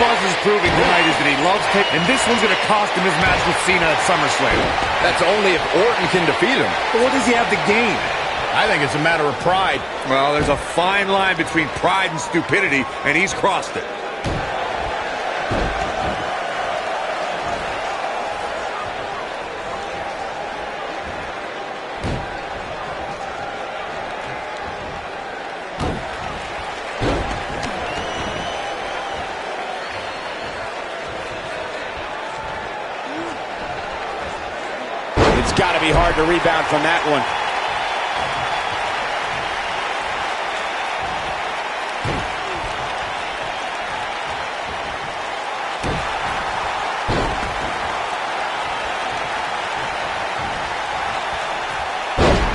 Buzz is proving tonight is that he loves taking, and this one's going to cost him his match with Cena at SummerSlam. That's only if Orton can defeat him. But what does he have to gain? I think it's a matter of pride. Well, there's a fine line between pride and stupidity, and he's crossed it. It's got to be hard to rebound from that one.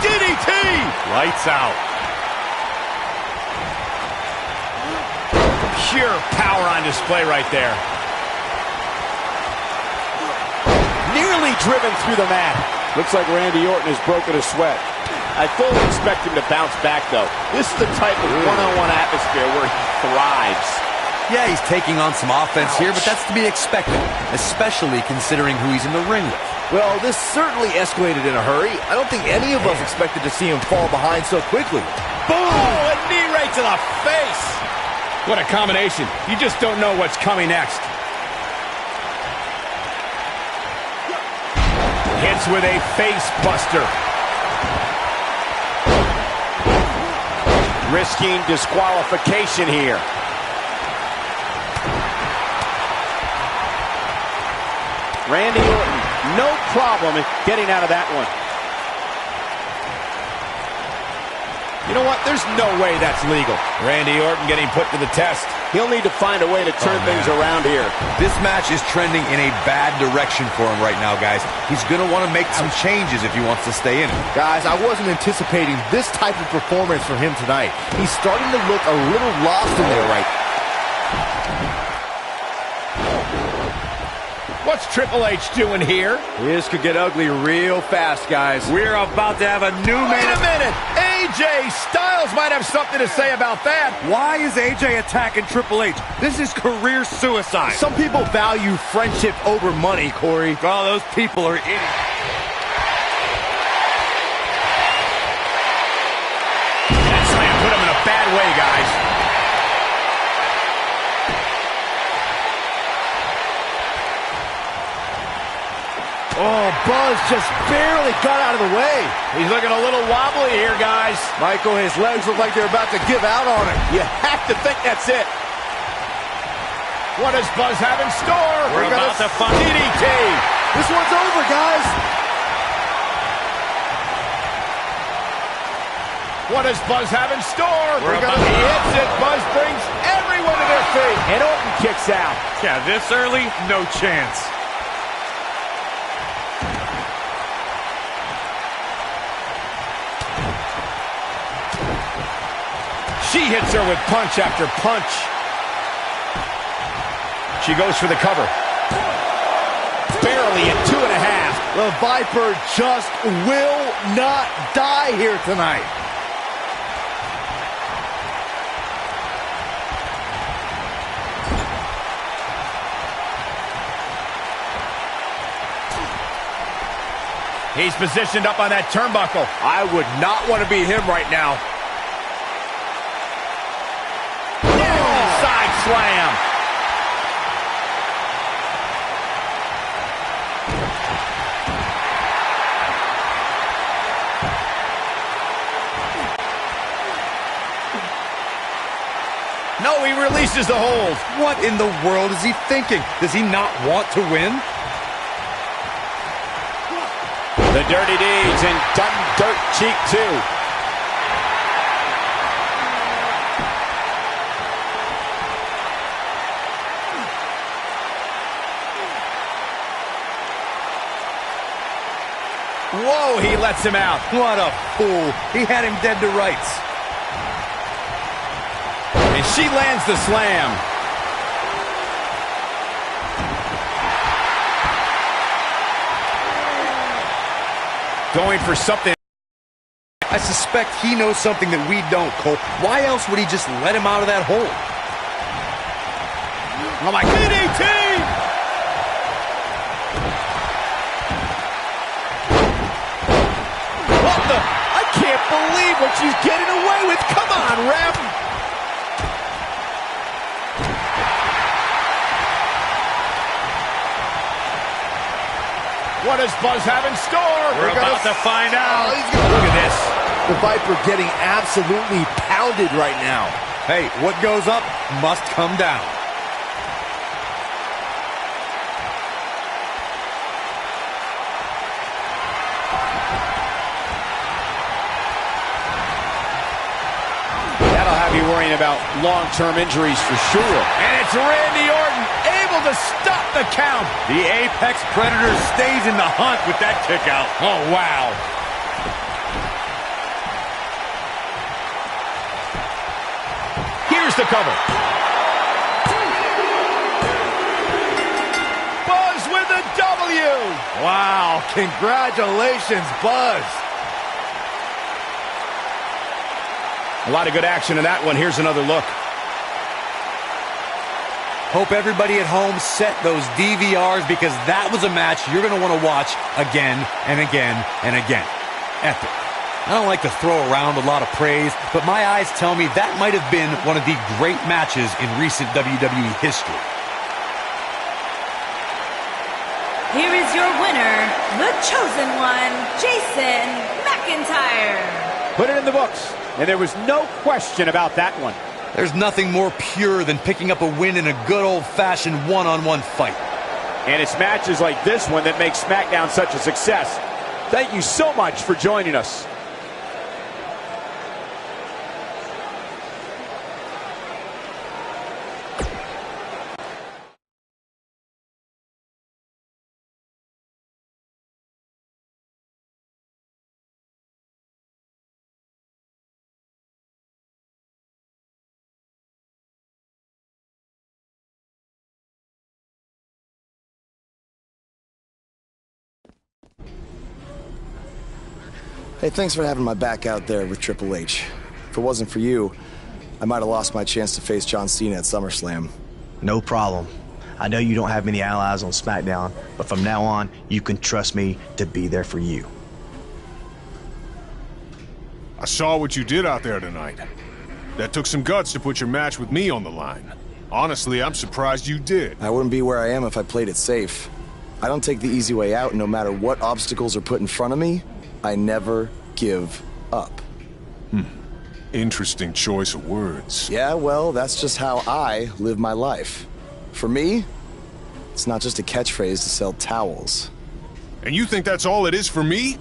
DDT! Lights out. Pure power on display right there. Nearly driven through the mat. Looks like Randy Orton has broken a sweat. I fully expect him to bounce back, though. This is the type of one-on-one atmosphere where he thrives. Yeah, he's taking on some offense here, but that's to be expected, especially considering who he's in the ring with. Well, this certainly escalated in a hurry. I don't think any of us expected to see him fall behind so quickly. Boom! A knee right to the face! What a combination. You just don't know what's coming next. Hits with a face buster. Risking disqualification here. Randy Orton, no problem in getting out of that one. You know what? There's no way that's legal. Randy Orton getting put to the test. He'll need to find a way to turn things around here. This match is trending in a bad direction for him right now, guys. He's going to want to make some changes if he wants to stay in it. Guys, I wasn't anticipating this type of performance from him tonight. He's starting to look a little lost in there right now. What's Triple H doing here? This could get ugly real fast, guys. We're about to have a new man. Wait a minute! AJ Styles might have something to say about that. Why is AJ attacking Triple H? This is career suicide. Some people value friendship over money, Corey. Oh, those people are idiots. That slam put him in a bad way, guys. Oh, Buzz just barely got out of the way. He's looking a little wobbly here, guys. Michael, his legs look like they're about to give out on him. You have to think that's it. What does Buzz have in store? We're about to find DDT. This one's over, guys. What does Buzz have in store? He hits it. Buzz brings everyone to their feet. And Orton kicks out. Yeah, this early, no chance. She hits her with punch after punch. She goes for the cover. Barely at 2.5. The Viper just will not die here tonight. He's positioned up on that turnbuckle. I would not want to be him right now. Side slam. No, he releases the hold. What in the world is he thinking? Does he not want to win? The Dirty Deeds and done dirt cheap too. Whoa, he lets him out. What a fool. He had him dead to rights. And she lands the slam. Going for something. I suspect he knows something that we don't, Cole. Why else would he just let him out of that hole? Oh, my DDT! What the? I can't believe what she's getting away with. Come on, ref. What does Buzz have in store? We're about to find out. Look at this. The Viper getting absolutely pounded right now. Hey, what goes up must come down. That'll have you worrying about long-term injuries for sure. And it's Randy Orton able to stop the count. The Apex Predator stays in the hunt with that kick out. Oh, wow. Here's the cover. Buzz with a W. Wow, congratulations, Buzz. A lot of good action in that one. Here's another look. Hope everybody at home set those DVRs because that was a match you're going to want to watch again and again and again. Epic. I don't like to throw around a lot of praise, but my eyes tell me that might have been one of the great matches in recent WWE history. Here is your winner, the chosen one, Jason McIntyre. Put it in the books, and there was no question about that one. There's nothing more pure than picking up a win in a good old-fashioned one-on-one fight. And it's matches like this one that make SmackDown such a success. Thank you so much for joining us. Hey, thanks for having my back out there with Triple H. If it wasn't for you, I might have lost my chance to face John Cena at SummerSlam. No problem. I know you don't have many allies on SmackDown, but from now on, you can trust me to be there for you. I saw what you did out there tonight. That took some guts to put your match with me on the line. Honestly, I'm surprised you did. I wouldn't be where I am if I played it safe. I don't take the easy way out, no matter what obstacles are put in front of me. I never give up. Interesting choice of words. Yeah, well, that's just how I live my life. For me, it's not just a catchphrase to sell towels. And you think that's all it is for me?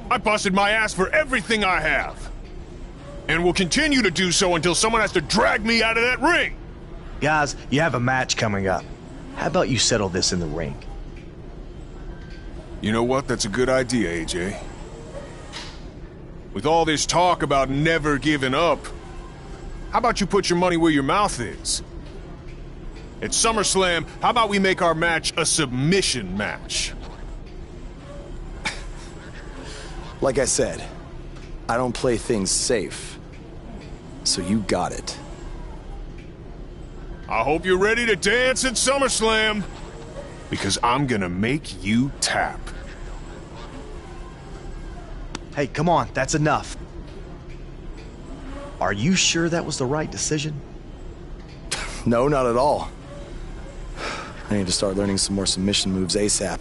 I busted my ass for everything I have. And will continue to do so until someone has to drag me out of that ring. Guys, you have a match coming up. How about you settle this in the ring? You know what? That's a good idea, AJ. With all this talk about never giving up, how about you put your money where your mouth is? At SummerSlam, how about we make our match a submission match? Like I said, I don't play things safe. So you got it. I hope you're ready to dance at SummerSlam, because I'm gonna make you tap. Hey, come on, that's enough. Are you sure that was the right decision? No, not at all. I need to start learning some more submission moves ASAP.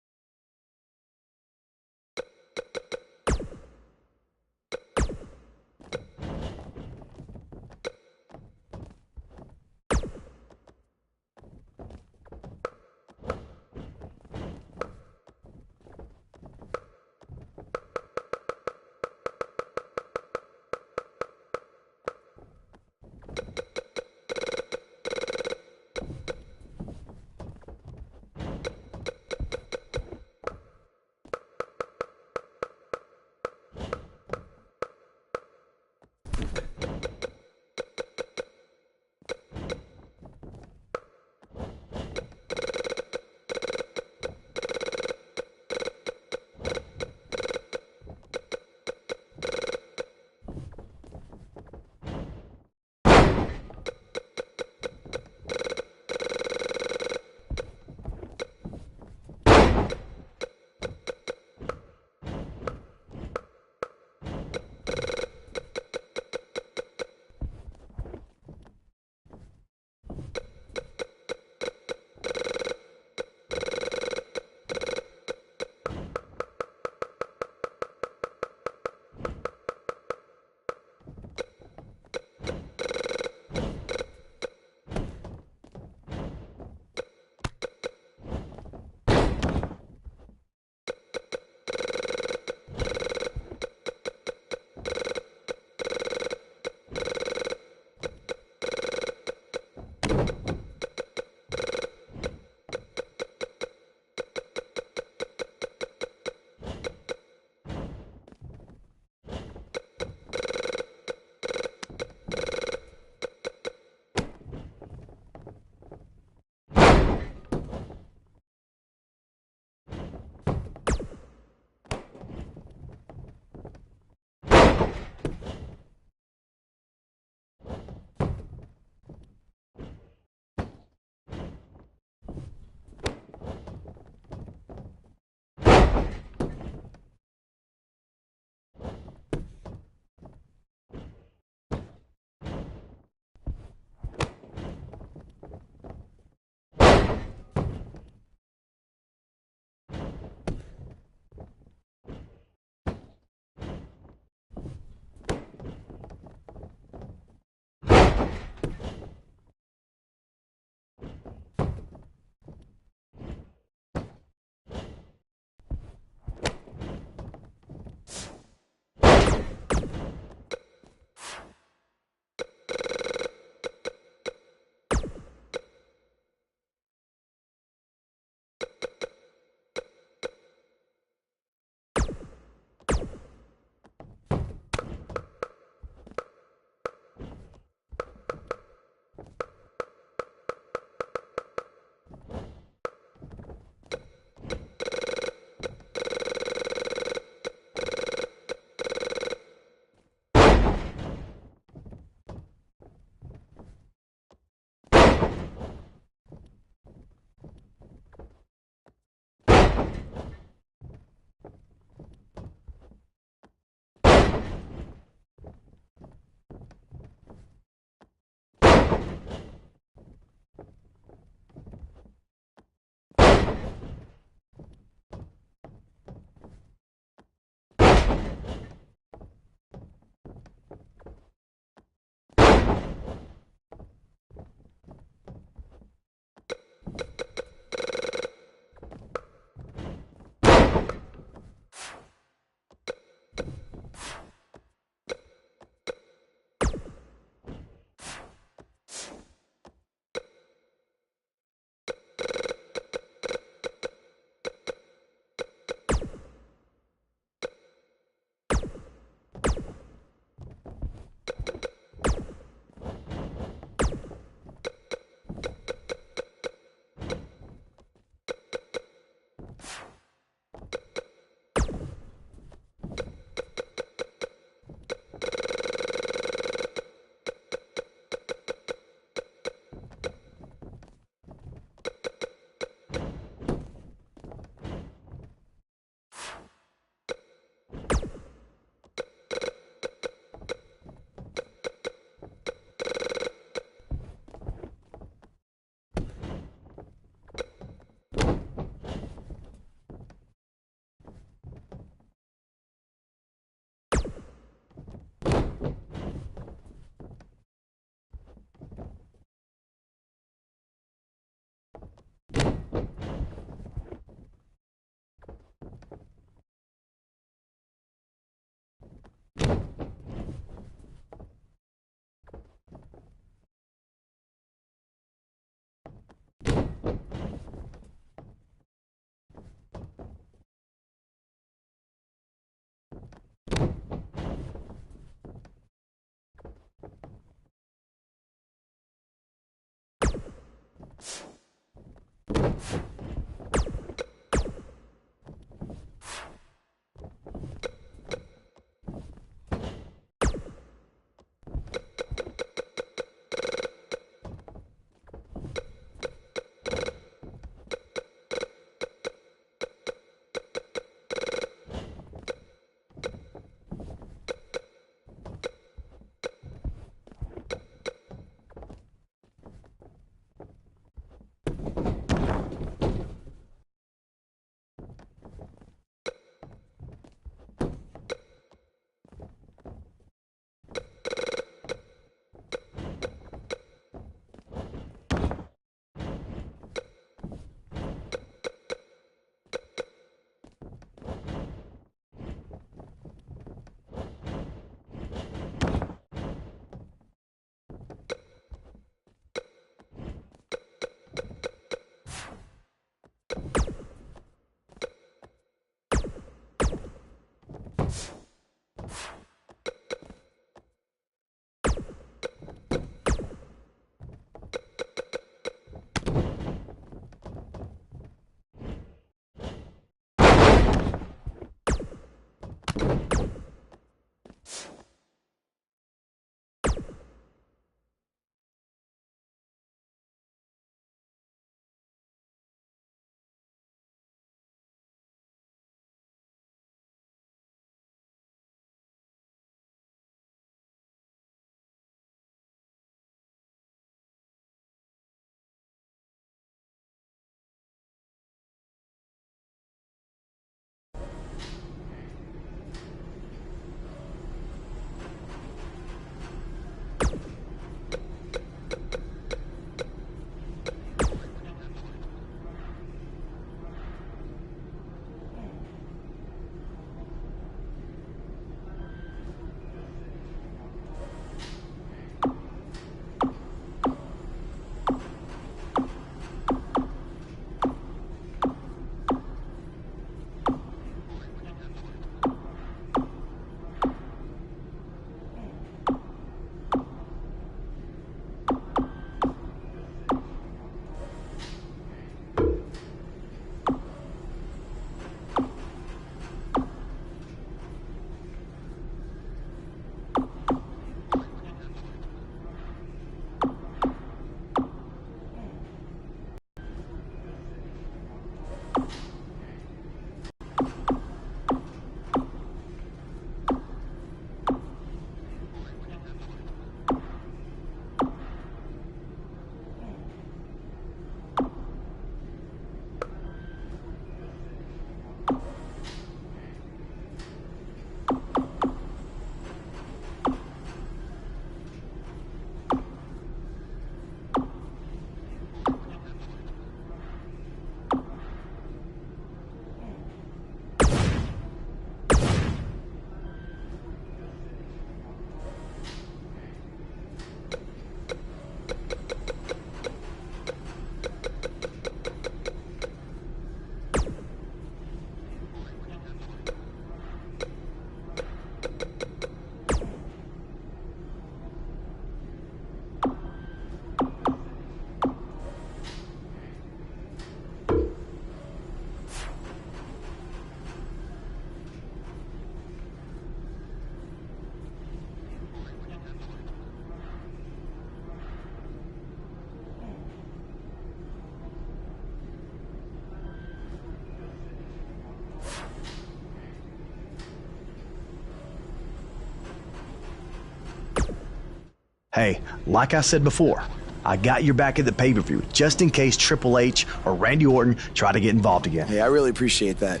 Hey, like I said before, I got your back at the pay-per-view just in case Triple H or Randy Orton try to get involved again. Hey, I really appreciate that.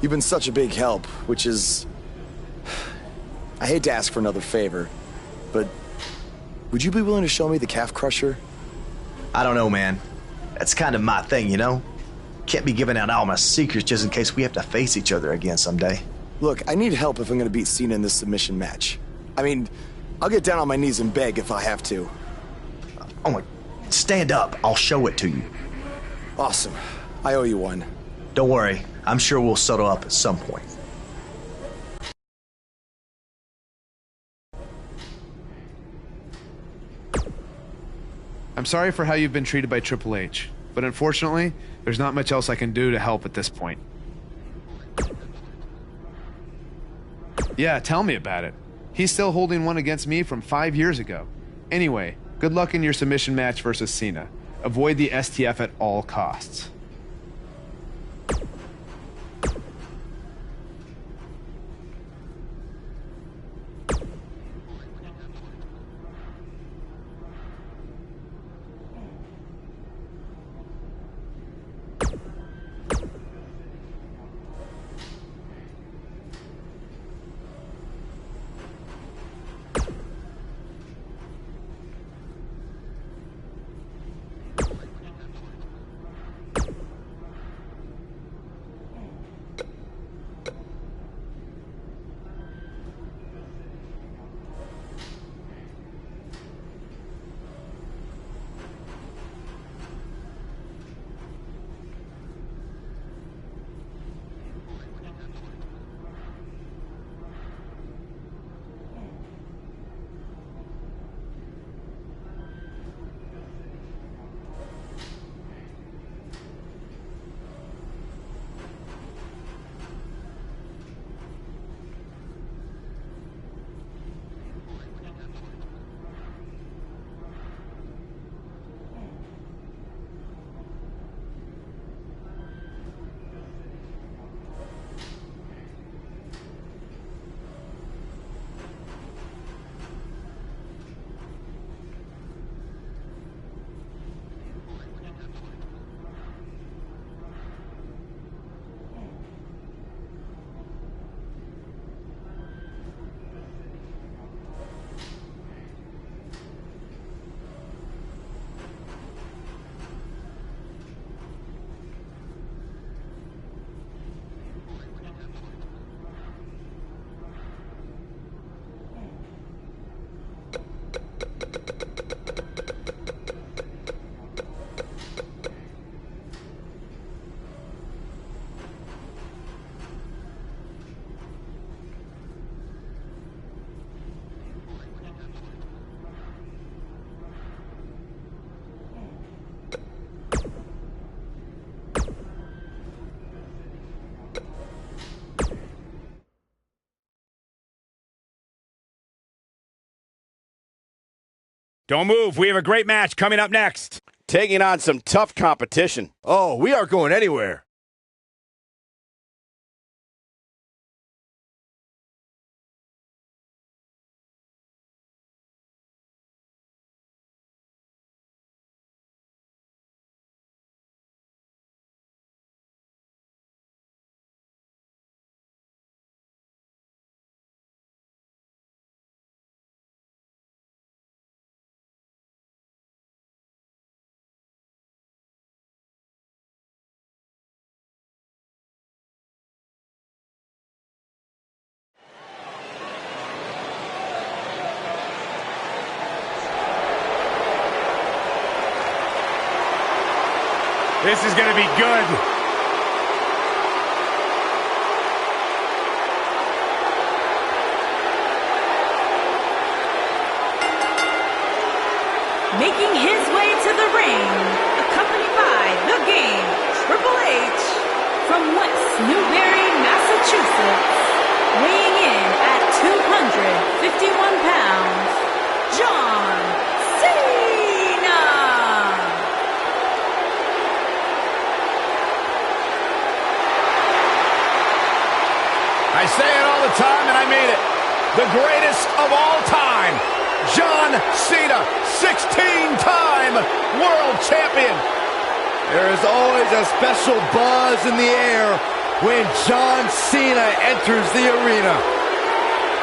You've been such a big help, which is... I hate to ask for another favor, but would you be willing to show me the calf crusher? I don't know, man. That's kind of my thing, you know? Can't be giving out all my secrets just in case we have to face each other again someday. Look, I need help if I'm going to beat Cena in this submission match. I mean, I'll get down on my knees and beg if I have to. Oh my... Stand up. I'll show it to you. Awesome. I owe you one. Don't worry. I'm sure we'll settle up at some point. I'm sorry for how you've been treated by Triple H, but unfortunately, there's not much else I can do to help at this point. Yeah, tell me about it. He's still holding one against me from 5 years ago. Anyway, good luck in your submission match versus Cena. Avoid the STF at all costs. Don't move. We have a great match coming up next. Taking on some tough competition. Oh, we aren't going anywhere. This is going to be good. Making his way to the ring, accompanied by The Game, Triple H, from West Newbury, Massachusetts, weighing in at 251 pounds, John Cena! I say it all the time, and I mean it. The greatest of all time. John Cena, 16-time world champion. There is always a special buzz in the air when John Cena enters the arena.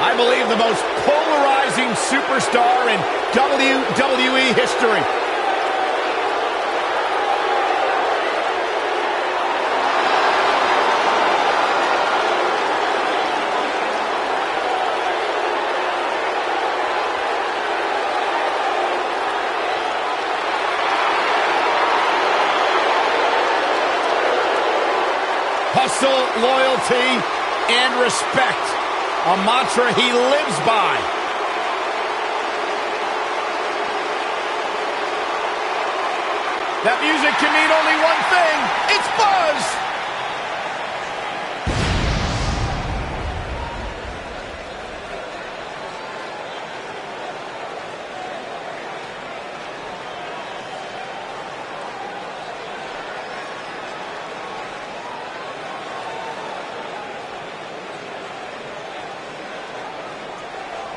I believe the most polarizing superstar in WWE history. Hustle, loyalty, and respect. A mantra he lives by. That music can mean only one thing. It's buzz!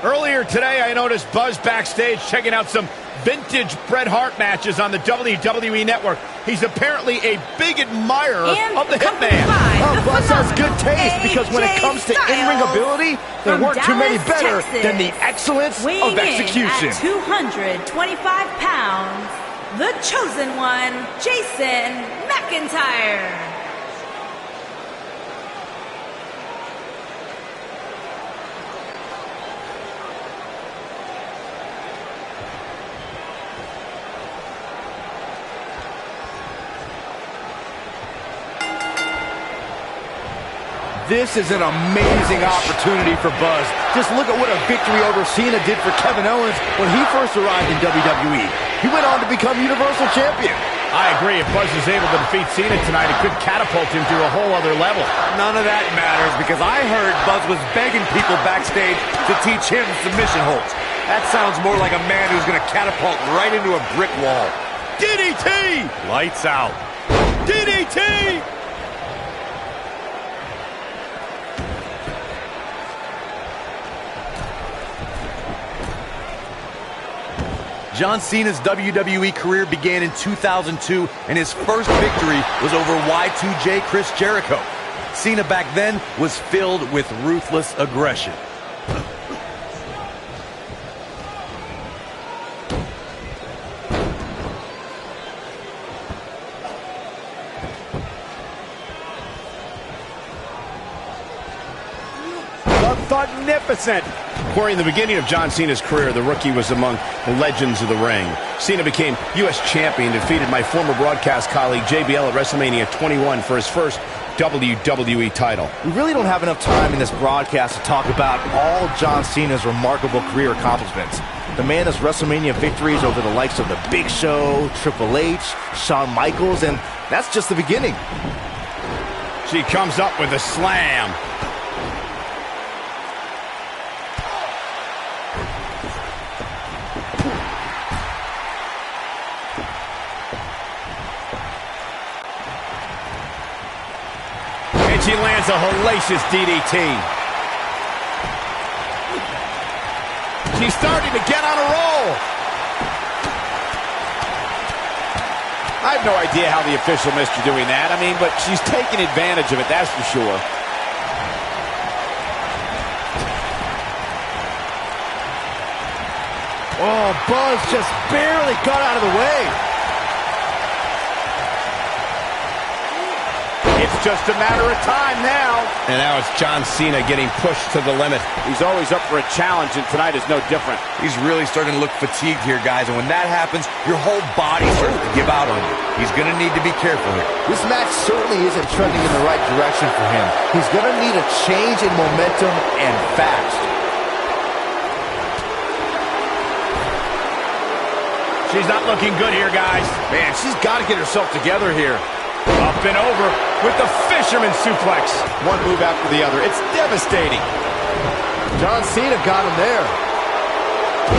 Earlier today, I noticed Buzz backstage checking out some vintage Bret Hart matches on the WWE Network. He's apparently a big admirer of the Hitman. Oh, Buzz has good taste because when it comes to in-ring ability, there weren't too many better than the excellence of execution. At 225 pounds, the chosen one, Jason McIntyre. This is an amazing opportunity for Buzz. Just look at what a victory over Cena did for Kevin Owens when he first arrived in WWE. He went on to become Universal Champion. I agree. If Buzz is able to defeat Cena tonight, it could catapult him to a whole other level. None of that matters because I heard Buzz was begging people backstage to teach him submission holds. That sounds more like a man who's going to catapult right into a brick wall. DDT! Lights out. DDT! John Cena's WWE career began in 2002, and his first victory was over Y2J Chris Jericho. Cena back then was filled with ruthless aggression. Magnificent. Corey, in the beginning of John Cena's career, the rookie was among the legends of the ring. Cena became U.S. champion, defeated my former broadcast colleague JBL at WrestleMania 21 for his first WWE title. We really don't have enough time in this broadcast to talk about all John Cena's remarkable career accomplishments. The man has WrestleMania victories over the likes of The Big Show, Triple H, Shawn Michaels, and that's just the beginning. She comes up with a slam. She lands a hellacious DDT. She's starting to get on a roll. I have no idea how the official missed her doing that. I mean, but she's taking advantage of it, that's for sure. Oh, Buzz just barely got out of the way. It's just a matter of time now. And now it's John Cena getting pushed to the limit. He's always up for a challenge, and tonight is no different. He's really starting to look fatigued here, guys, and when that happens, your whole body starts to give out on you. He's going to need to be careful here. This match certainly isn't trending in the right direction for him. He's going to need a change in momentum and fast. She's not looking good here, guys. Man, she's got to get herself together here. Up and over with the fisherman suplex. One move after the other. It's devastating. John Cena got him there.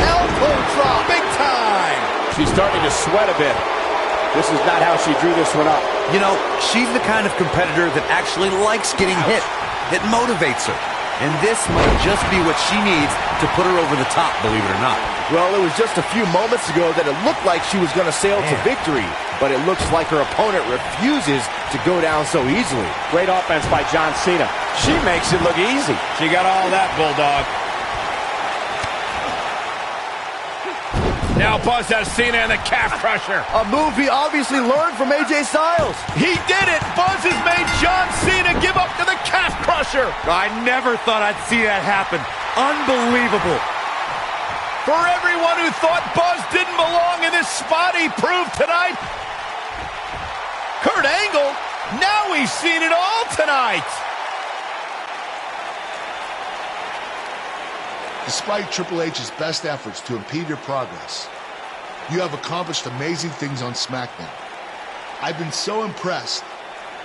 Elbow drop, big time. She's starting to sweat a bit. This is not how she drew this one up. You know, she's the kind of competitor that actually likes getting hit. It motivates her. And this might just be what she needs to put her over the top, believe it or not. Well, it was just a few moments ago that it looked like she was going to sail to victory, but it looks like her opponent refuses to go down so easily. Great offense by John Cena. She makes it look easy. She got all that, Bulldog. Now Buzz has Cena in the calf crusher. A move he obviously learned from AJ Styles. He did it! Buzz has made John Cena give up to the calf crusher. I never thought I'd see that happen. Unbelievable. For everyone who thought Buzz didn't belong in this spot, he proved tonight. Kurt Angle, now he's seen it all tonight. Despite Triple H's best efforts to impede your progress, you have accomplished amazing things on SmackDown. I've been so impressed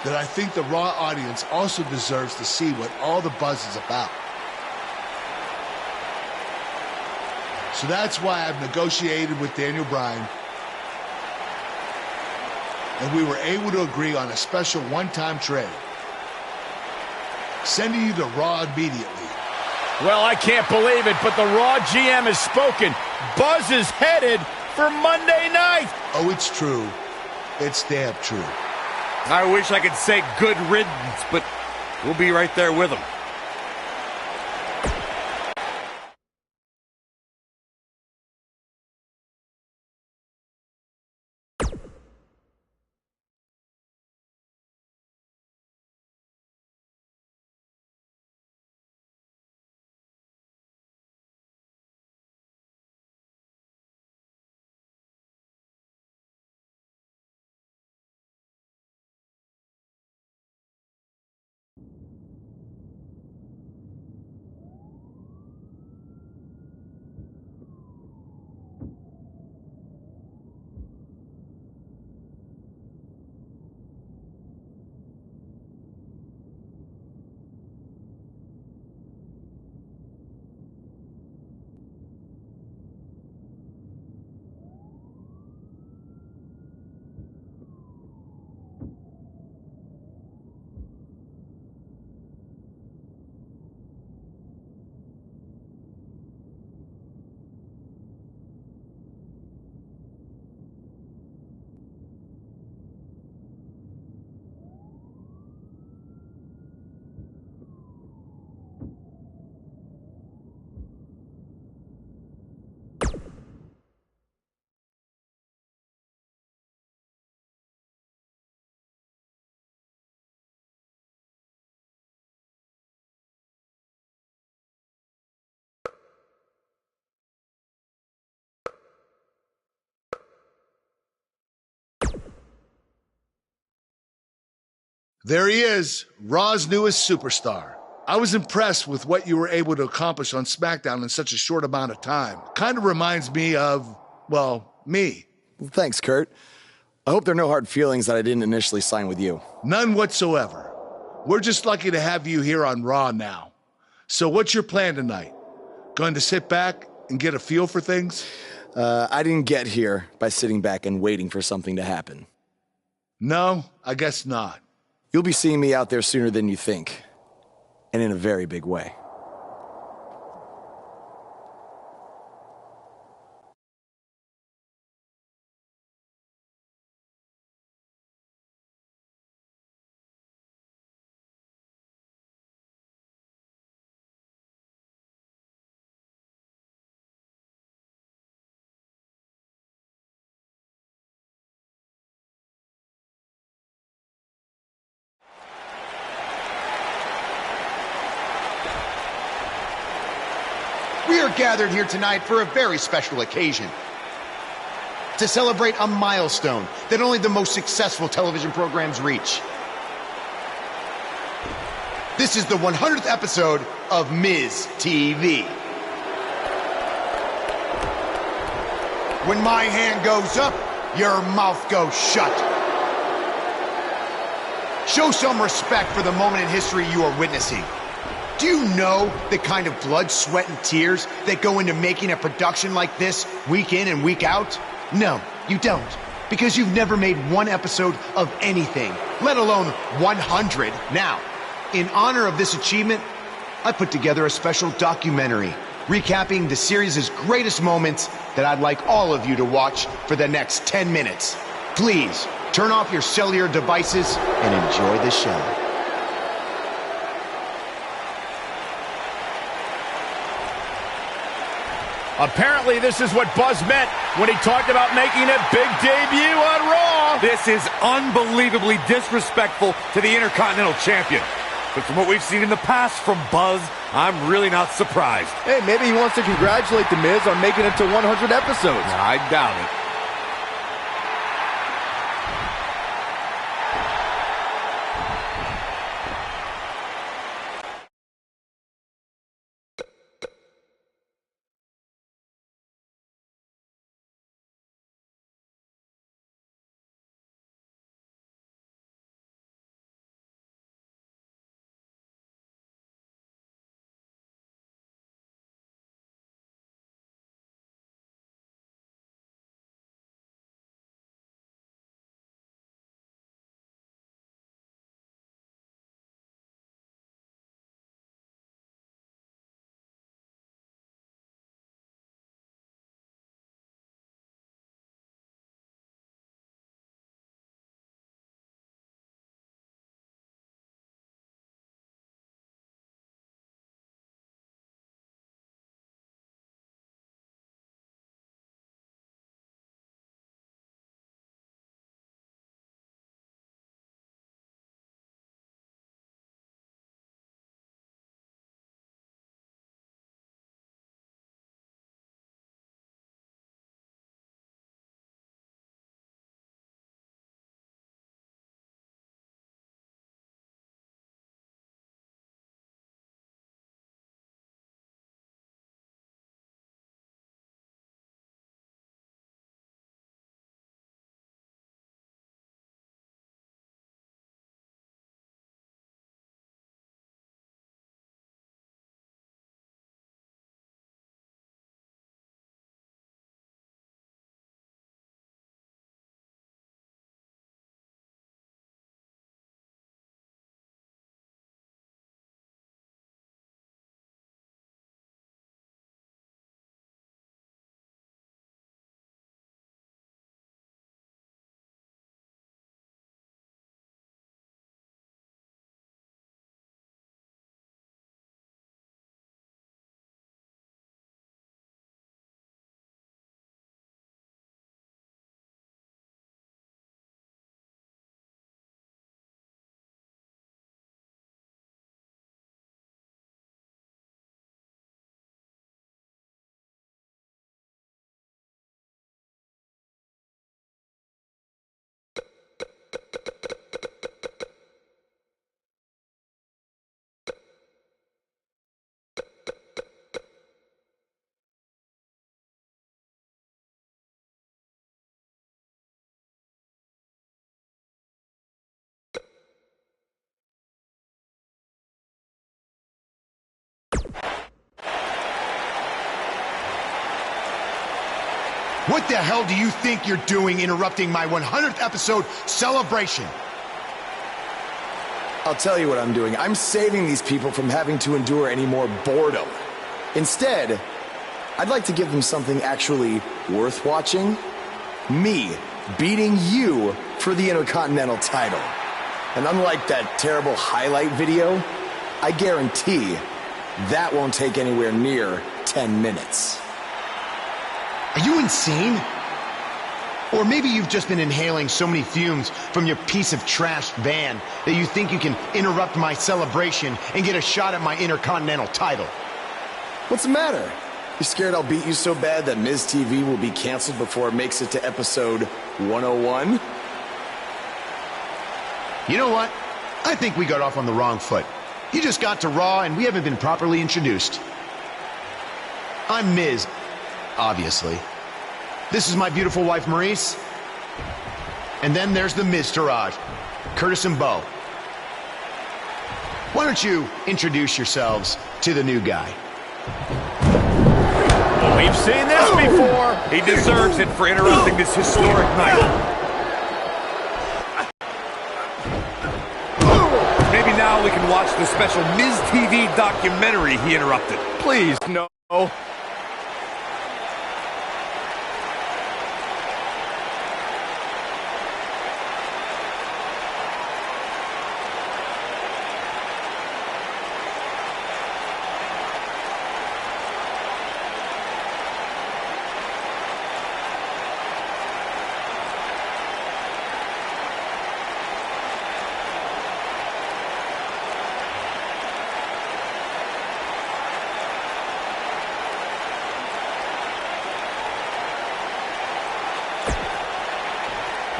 that I think the Raw audience also deserves to see what all the buzz is about. So that's why I've negotiated with Daniel Bryan, and we were able to agree on a special one-time trade, sending you to Raw immediately. Well, I can't believe it, but the Raw GM has spoken. Buzz is headed for Monday night. Oh, it's true. It's damn true. I wish I could say good riddance, but we'll be right there with him. There he is, Raw's newest superstar. I was impressed with what you were able to accomplish on SmackDown in such a short amount of time. Kind of reminds me of, well, me. Well, thanks, Kurt. I hope there are no hard feelings that I didn't initially sign with you. None whatsoever. We're just lucky to have you here on Raw now. So what's your plan tonight? Going to sit back and get a feel for things? I didn't get here by sitting back and waiting for something to happen. No, I guess not. You'll be seeing me out there sooner than you think, and in a very big way. We are gathered here tonight for a very special occasion. To celebrate a milestone that only the most successful television programs reach. This is the 100th episode of Miz TV. When my hand goes up, your mouth goes shut. Show some respect for the moment in history you are witnessing. Do you know the kind of blood, sweat, and tears that go into making a production like this week in and week out? No, you don't. Because you've never made one episode of anything, let alone 100. Now, in honor of this achievement, I put together a special documentary recapping the series' greatest moments that I'd like all of you to watch for the next 10 minutes. Please, turn off your cellular devices and enjoy the show. Apparently, this is what Buzz meant when he talked about making a big debut on Raw. This is unbelievably disrespectful to the Intercontinental Champion. But from what we've seen in the past from Buzz, I'm really not surprised. Hey, maybe he wants to congratulate The Miz on making it to 100 episodes. I doubt it. What the hell do you think you're doing interrupting my 100th episode celebration? I'll tell you what I'm doing. I'm saving these people from having to endure any more boredom. Instead, I'd like to give them something actually worth watching. Me beating you for the Intercontinental title. And unlike that terrible highlight video, I guarantee that won't take anywhere near 10 minutes. Are you insane? Or maybe you've just been inhaling so many fumes from your piece of trash van that you think you can interrupt my celebration and get a shot at my Intercontinental title. What's the matter? You scared I'll beat you so bad that Miz TV will be canceled before it makes it to episode 101? You know what? I think we got off on the wrong foot. You just got to Raw and we haven't been properly introduced. I'm Miz, obviously. This is my beautiful wife, Maurice. And then there's the Miztourage, Curtis and Bo. Why don't you introduce yourselves to the new guy? We've seen this before. He deserves it for interrupting this historic night. Maybe now we can watch the special Miz TV documentary he interrupted. Please, no. Oh.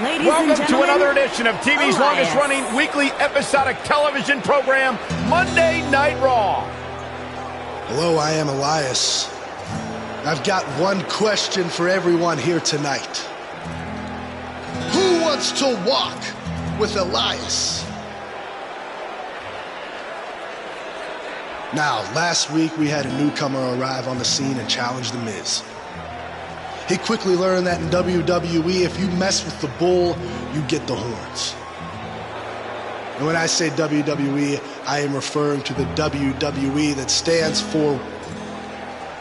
Ladies Welcome to another edition of TV's longest-running weekly episodic television program, Monday Night Raw. Hello, I am Elias. I've got one question for everyone here tonight. Who wants to walk with Elias? Now, last week we had a newcomer arrive on the scene and challenge The Miz. He quickly learned that in WWE, if you mess with the bull, you get the horns. And when I say WWE, I am referring to the WWE that stands for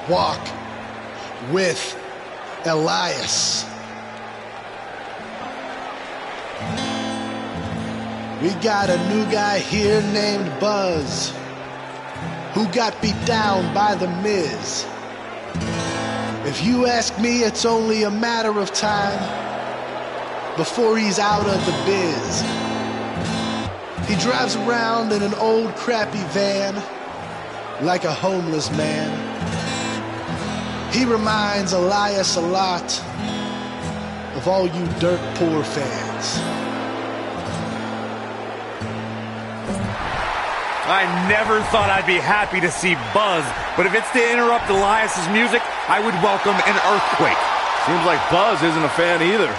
Walk with Elias. We got a new guy here named Buzz, who got beat down by The Miz. If you ask me, it's only a matter of time before he's out of the biz. He drives around in an old crappy van like a homeless man. He reminds Elias a lot of all you dirt poor fans. I never thought I'd be happy to see Buzz, but if it's to interrupt Elias's music, I would welcome an earthquake. Seems like Buzz isn't a fan either.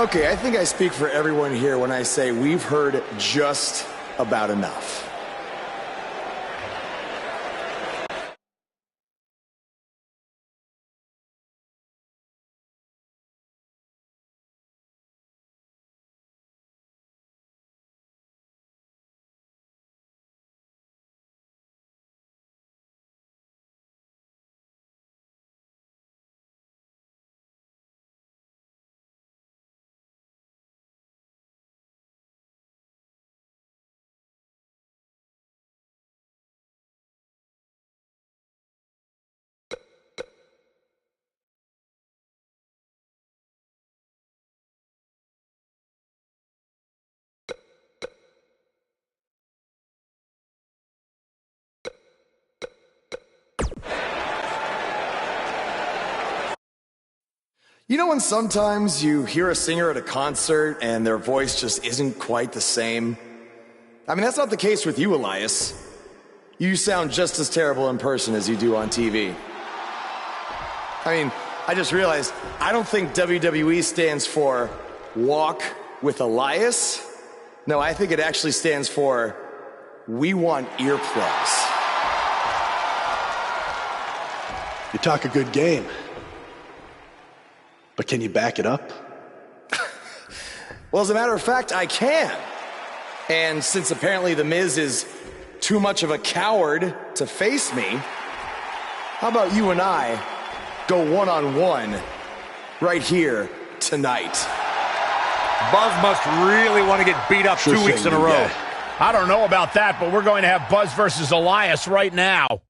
Okay, I think I speak for everyone here when I say we've heard just about enough. You know when sometimes you hear a singer at a concert and their voice just isn't quite the same? I mean, that's not the case with you, Elias. You sound just as terrible in person as you do on TV. I mean, I just realized, I don't think WWE stands for Walk with Elias. No, I think it actually stands for We Want Earplugs. You talk a good game. But can you back it up? Well, as a matter of fact, I can. And since apparently The Miz is too much of a coward to face me, how about you and I go one-on-one right here tonight? Buzz must really want to get beat up 2 weeks in a row. Yeah. I don't know about that, but we're going to have Buzz versus Elias right now.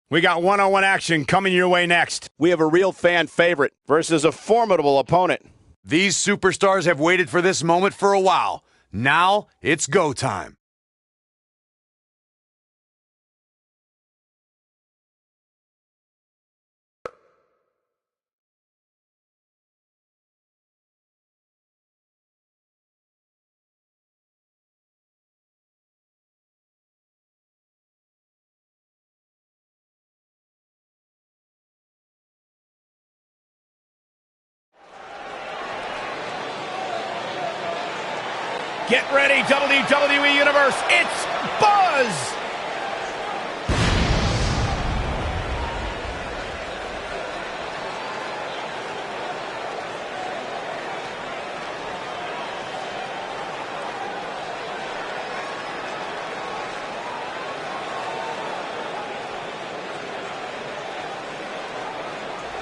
We got one-on-one action coming your way next. We have a real fan favorite versus a formidable opponent. These superstars have waited for this moment for a while. Now it's go time. Get ready, WWE Universe. It's Buzz.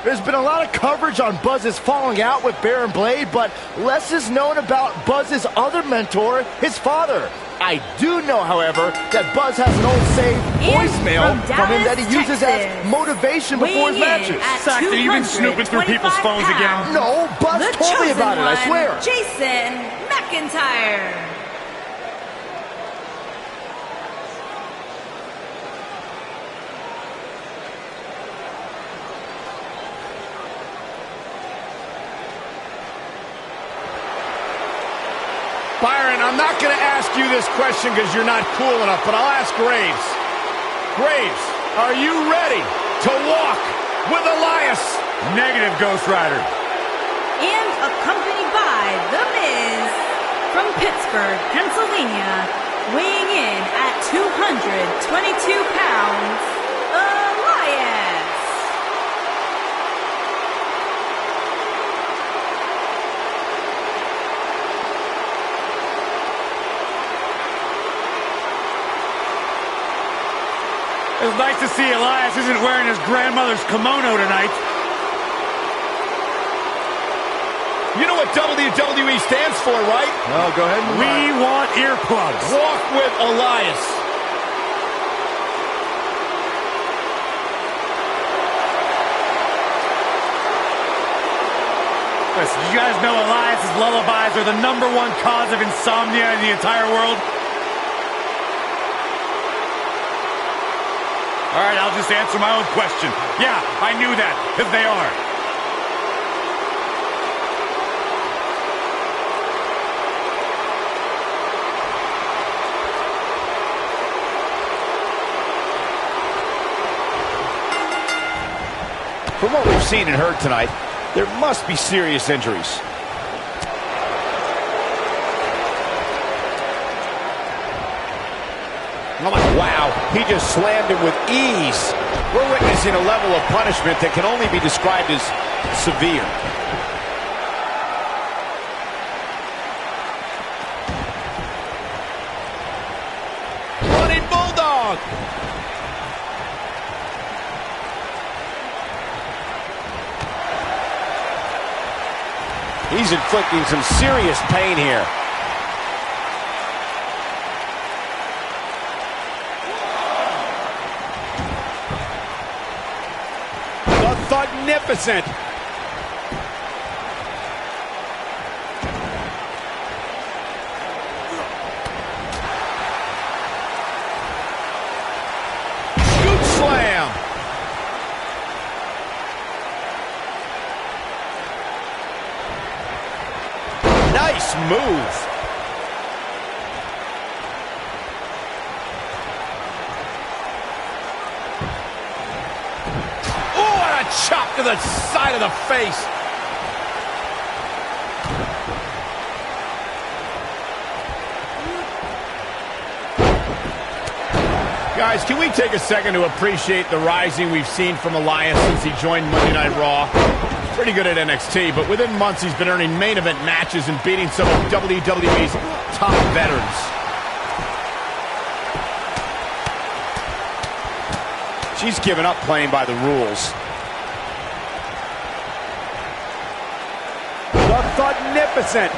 There's been a lot of coverage on Buzz's falling out with Baron Blade, but less is known about Buzz's other mentor, his father. I do know, however, that Buzz has an old saved voicemail from him that he uses as motivation before his matches. Sack, have you been snooping through people's phones again? No, Buzz told me about it, I swear. Jason McIntyre. Byron, I'm not going to ask you this question because you're not cool enough, but I'll ask Graves. Graves, are you ready to walk with Elias? Negative, Ghost Rider. And accompanied by The Miz from Pittsburgh, Pennsylvania, weighing in at 222 pounds, Elias. It's nice to see Elias isn't wearing his grandmother's kimono tonight. You know what WWE stands for, right? Oh, go ahead. We want earplugs. Walk with Elias. Listen, you guys know Elias's lullabies are the #1 cause of insomnia in the entire world? All right, I'll just answer my own question. Yeah, I knew that, because they are. From what we've seen and heard tonight, there must be serious injuries. Wow, he just slammed him with ease. We're witnessing a level of punishment that can only be described as severe. Running Bulldog! He's inflicting some serious pain here. Magnificent. Scoop slam. Nice move. Chop to the side of the face. Guys, can we take a second to appreciate the rising we've seen from Elias since he joined Monday Night Raw? He's pretty good at NXT, but within months he's been earning main event matches and beating some of WWE's top veterans. She's given up playing by the rules. Magnificent.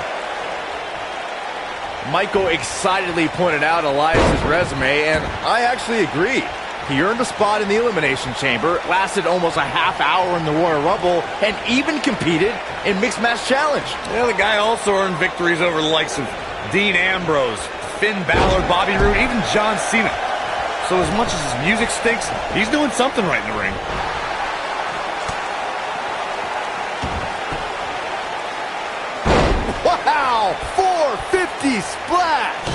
Michael excitedly pointed out Elias' resume, and I actually agree. He earned a spot in the Elimination Chamber, lasted almost a half hour in the Royal Rumble, and even competed in Mixed Match Challenge. Yeah, the guy also earned victories over the likes of Dean Ambrose, Finn Balor, Bobby Roode, even John Cena. So as much as his music stinks, he's doing something right in the ring. Wow! 450 splash!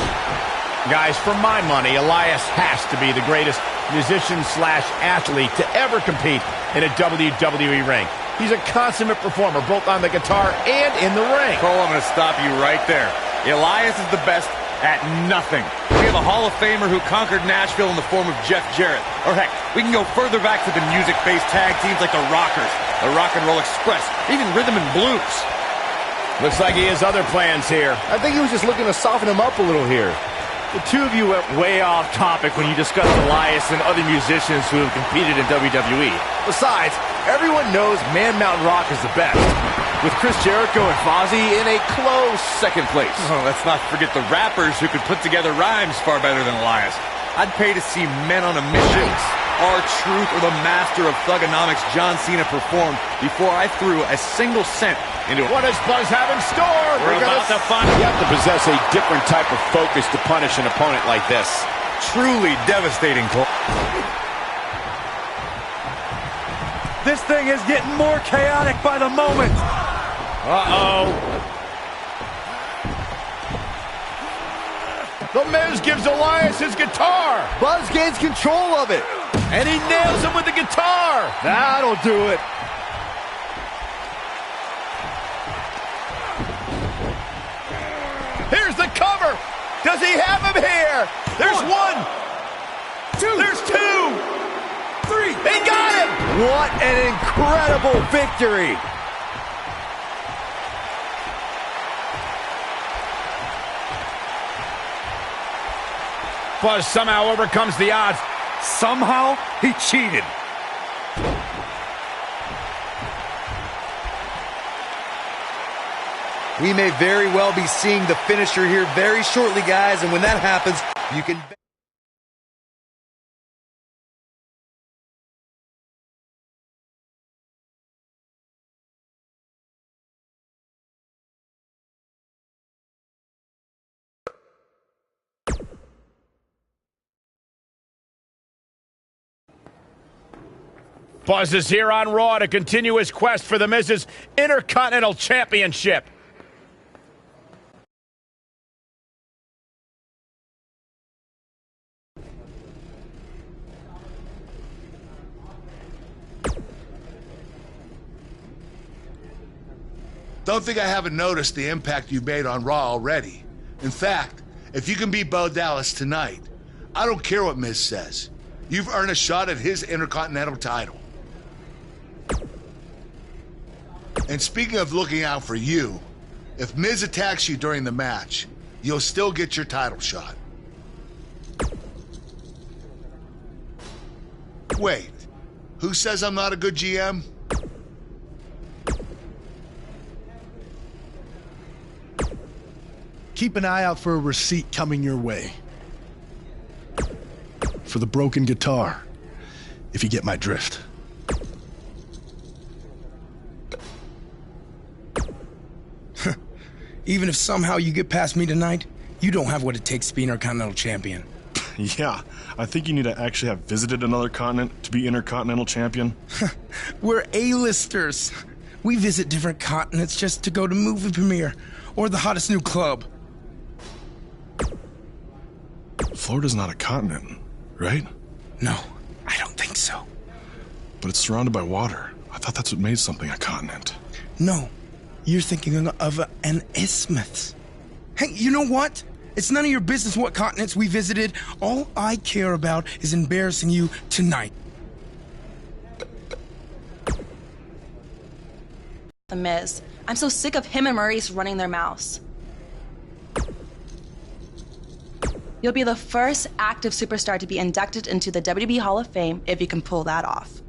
Guys, for my money, Elias has to be the greatest musician/athlete to ever compete in a WWE ring. He's a consummate performer, both on the guitar and in the ring. Cole, I'm going to stop you right there. Elias is the best at nothing. We have a Hall of Famer who conquered Nashville in the form of Jeff Jarrett. Or heck, we can go further back to the music-based tag teams like the Rockers, the Rock and Roll Express, even Rhythm and Blues. Looks like he has other plans here. I think he was just looking to soften him up a little here. The two of you went way off topic when you discussed Elias and other musicians who have competed in WWE. Besides, everyone knows Man Mountain Rock is the best, with Chris Jericho and Fozzy in a close second place. Oh, let's not forget the rappers who could put together rhymes far better than Elias. I'd pay to see Men on a Mission, R-Truth, or the master of thugonomics John Cena perform before I threw a single cent into it. What does Buzz have in store? We're about to find. You have to possess a different type of focus to punish an opponent like this. Truly devastating, Cole. This thing is getting more chaotic by the moment. Uh-oh. The Miz gives Elias his guitar. Buzz gains control of it. And he nails him with the guitar. That'll do it. Here's the cover. Does he have him here? There's one. Two. There's two. Three. He got him. What an incredible victory. Buzz somehow overcomes the odds. Somehow, he cheated. We may very well be seeing the finisher here very shortly, guys, and when that happens, you can... Buzz is here on Raw to continue his quest for the Miz's Intercontinental Championship. Don't think I haven't noticed the impact you've made on Raw already. In fact, if you can beat Bo Dallas tonight, I don't care what Miz says. You've earned a shot at his Intercontinental title. And speaking of looking out for you, if Miz attacks you during the match, you'll still get your title shot. Wait, who says I'm not a good GM? Keep an eye out for a receipt coming your way. For the broken guitar, if you get my drift. Even if somehow you get past me tonight, you don't have what it takes to be Intercontinental Champion. Yeah, I think you need to actually have visited another continent to be Intercontinental Champion. We're A-listers. We visit different continents just to go to movie premiere or the hottest new club. Florida's not a continent, right? No, I don't think so. But it's surrounded by water. I thought that's what made something a continent. No, you're thinking of an isthmus. Hey, you know what? It's none of your business what continents we visited. All I care about is embarrassing you tonight. The Miz. I'm so sick of him and Maurice running their mouths. You'll be the first active superstar to be inducted into the WWE Hall of Fame if you can pull that off.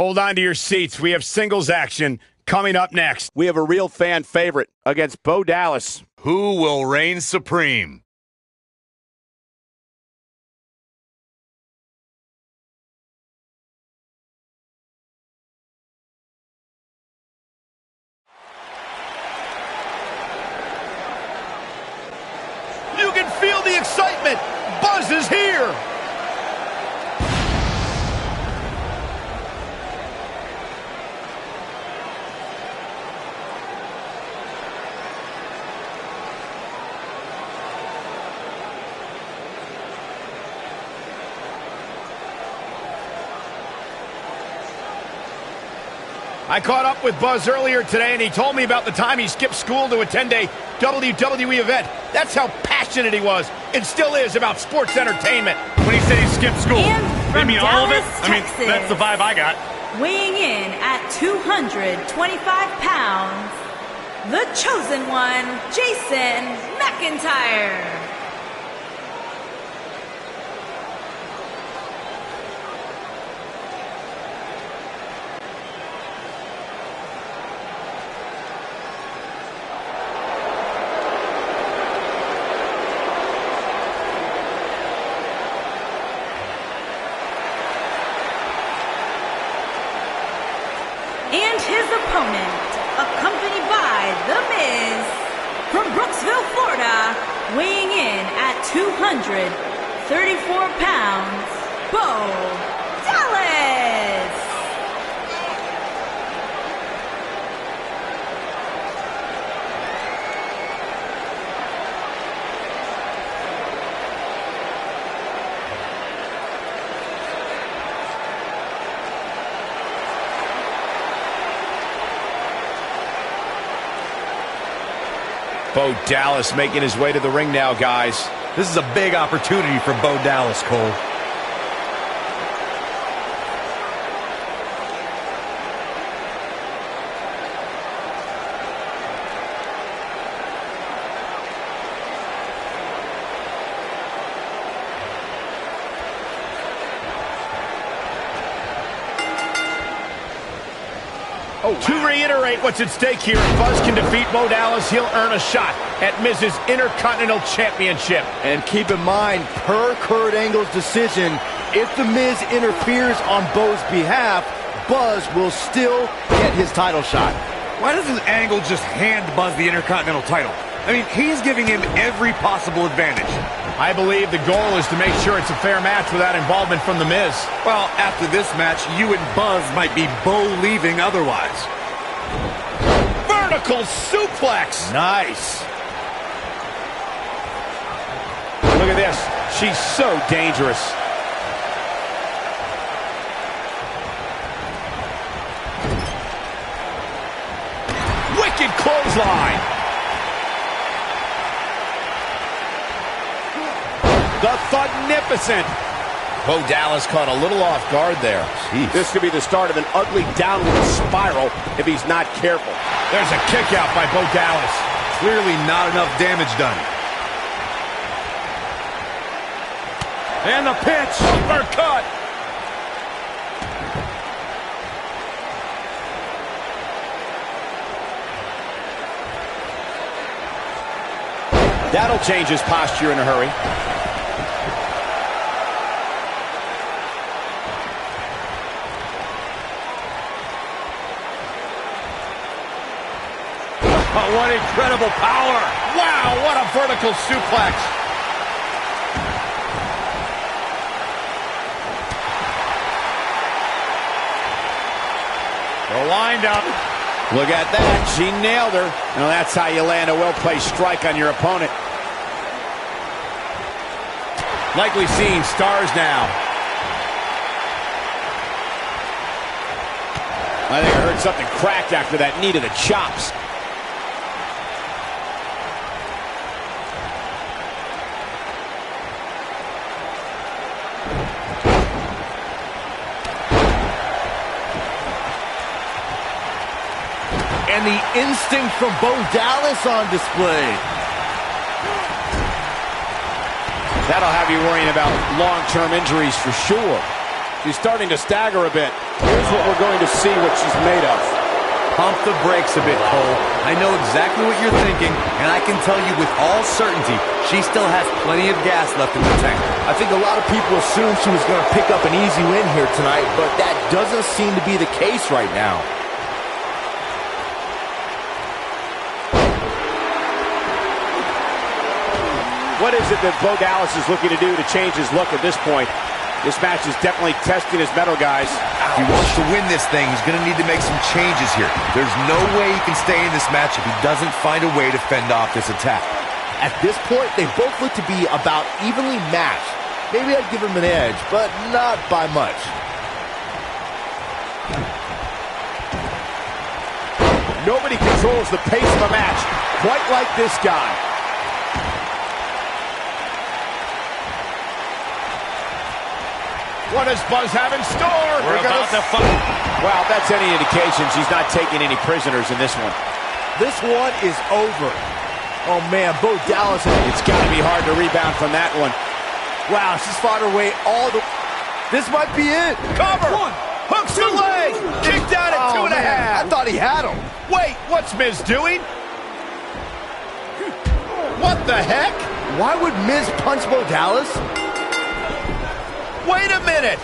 Hold on to your seats. We have singles action coming up next. We have a real fan favorite against Bo Dallas. Who will reign supreme? You can feel the excitement. Buzz is here. I caught up with Buzz earlier today, and he told me about the time he skipped school to attend a WWE event. That's how passionate he was, and still is, about sports entertainment. When he said he skipped school, From you mean all of it? Dallas, I mean, Texas. that's the vibe I got. Weighing in at 225 pounds, the chosen one, Jason McIntyre. And his opponent, accompanied by The Miz, from Brooksville, Florida, weighing in at 234 pounds, Bo Dallas. Bo Dallas making his way to the ring now, guys. This is a big opportunity for Bo Dallas, Cole. To reiterate what's at stake here, if Buzz can defeat Bo Dallas, he'll earn a shot at Miz's Intercontinental Championship. And keep in mind, per Kurt Angle's decision, if The Miz interferes on Bo's behalf, Buzz will still get his title shot. Why doesn't Angle just hand Buzz the Intercontinental title? I mean, he's giving him every possible advantage. I believe the goal is to make sure it's a fair match without involvement from The Miz. Well, after this match, you and Buzz might be Bo-leaving otherwise. Vertical suplex. Nice. Look at this. She's so dangerous. Wicked clothesline. The Thugnificent. Bo Dallas caught a little off guard there. Jeez. This could be the start of an ugly downward spiral if he's not careful. There's a kick out by Bo Dallas. Clearly not enough damage done. And the pitch. Uppercut. That'll change his posture in a hurry. Oh, what incredible power. Wow, what a vertical suplex. The wind up. Look at that. She nailed her. Now that's how you land a well-placed strike on your opponent. Likely seeing stars now. I think I heard something crack after that knee to the chops. And the instinct from Bo Dallas on display. That'll have you worrying about long-term injuries for sure. She's starting to stagger a bit. Here's what we're going to see what she's made of. Pump the brakes a bit, Cole. I know exactly what you're thinking, and I can tell you with all certainty, she still has plenty of gas left in the tank. I think a lot of people assumed she was going to pick up an easy win here tonight, but that doesn't seem to be the case right now. What is it that Bo Dallas is looking to do to change his look at this point? This match is definitely testing his mettle, guys. If he wants to win this thing, he's going to need to make some changes here. There's no way he can stay in this match if he doesn't find a way to fend off this attack. At this point, they both look to be about evenly matched. Maybe I'd give him an edge, but not by much. Nobody controls the pace of a match quite like this guy. What does Buzz have in store? We're about to fight. Wow, if that's any indication, she's not taking any prisoners in this one. This one is over. Oh, man, Bo Dallas. It's got to be hard to rebound from that one. Wow, she's fought her way all the... This might be it. Cover. One. Hooks the leg. Kicked out at 2.5. I thought he had him. Wait, what's Miz doing? What the heck? Why would Miz punch Bo Dallas? Wait a minute.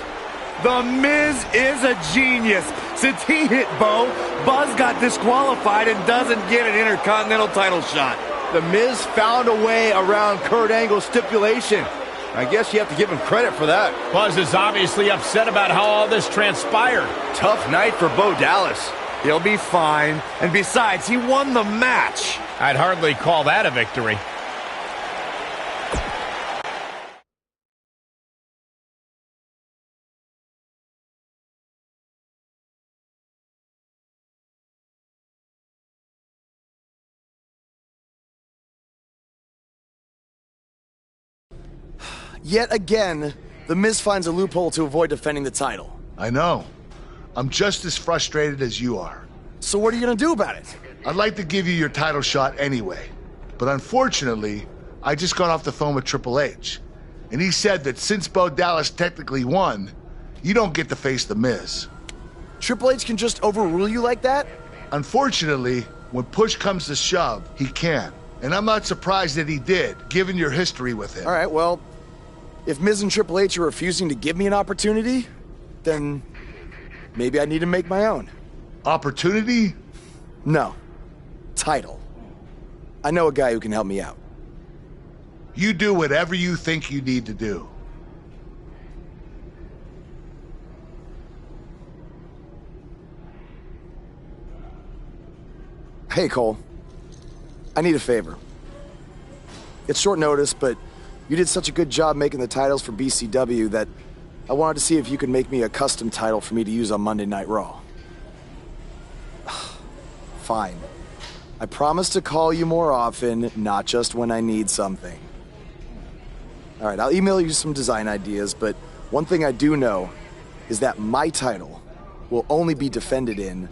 The Miz is a genius. Since he hit Bo, Buzz got disqualified and doesn't get an Intercontinental title shot. The Miz found a way around Kurt Angle's stipulation. I guess you have to give him credit for that. Buzz is obviously upset about how all this transpired. Tough night for Bo Dallas. He'll be fine. And besides, he won the match. I'd hardly call that a victory. Yet again, The Miz finds a loophole to avoid defending the title. I know. I'm just as frustrated as you are. So what are you going to do about it? I'd like to give you your title shot anyway. But unfortunately, I just got off the phone with Triple H. And he said that since Bo Dallas technically won, you don't get to face The Miz. Triple H can just overrule you like that? Unfortunately, when push comes to shove, he can. And I'm not surprised that he did, given your history with him. All right, well, if Miz and Triple H are refusing to give me an opportunity, then maybe I need to make my own. Opportunity? No. Title. I know a guy who can help me out. You do whatever you think you need to do. Hey, Cole. I need a favor. It's short notice, but you did such a good job making the titles for BCW that I wanted to see if you could make me a custom title for me to use on Monday Night Raw. Fine. I promise to call you more often, not just when I need something. All right, I'll email you some design ideas, but one thing I do know is that my title will only be defended in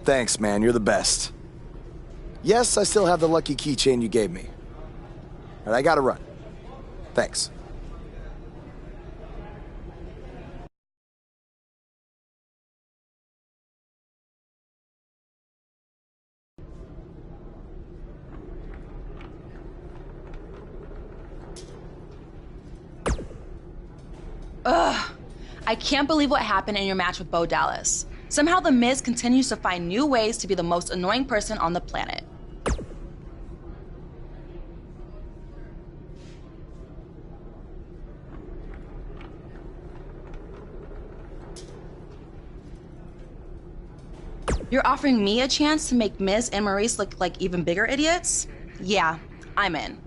Thanks, man. You're the best. Yes, I still have the lucky keychain you gave me. But I gotta run. Thanks. Ugh. I can't believe what happened in your match with Bo Dallas. Somehow The Miz continues to find new ways to be the most annoying person on the planet. You're offering me a chance to make Miz and Maurice look like even bigger idiots? Yeah, I'm in.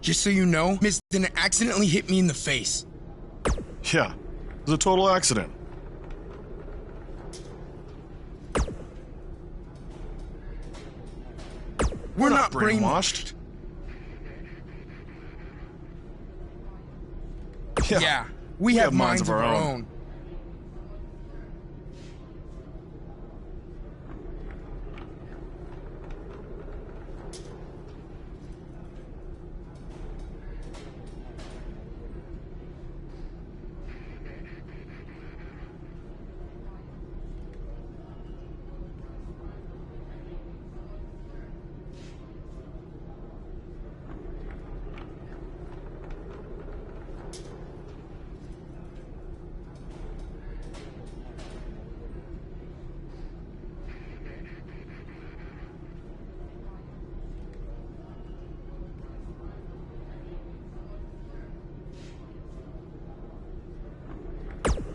Just so you know, Miz didn't accidentally hit me in the face. Yeah, it was a total accident. We're not brainwashed. Yeah, we have minds of our own.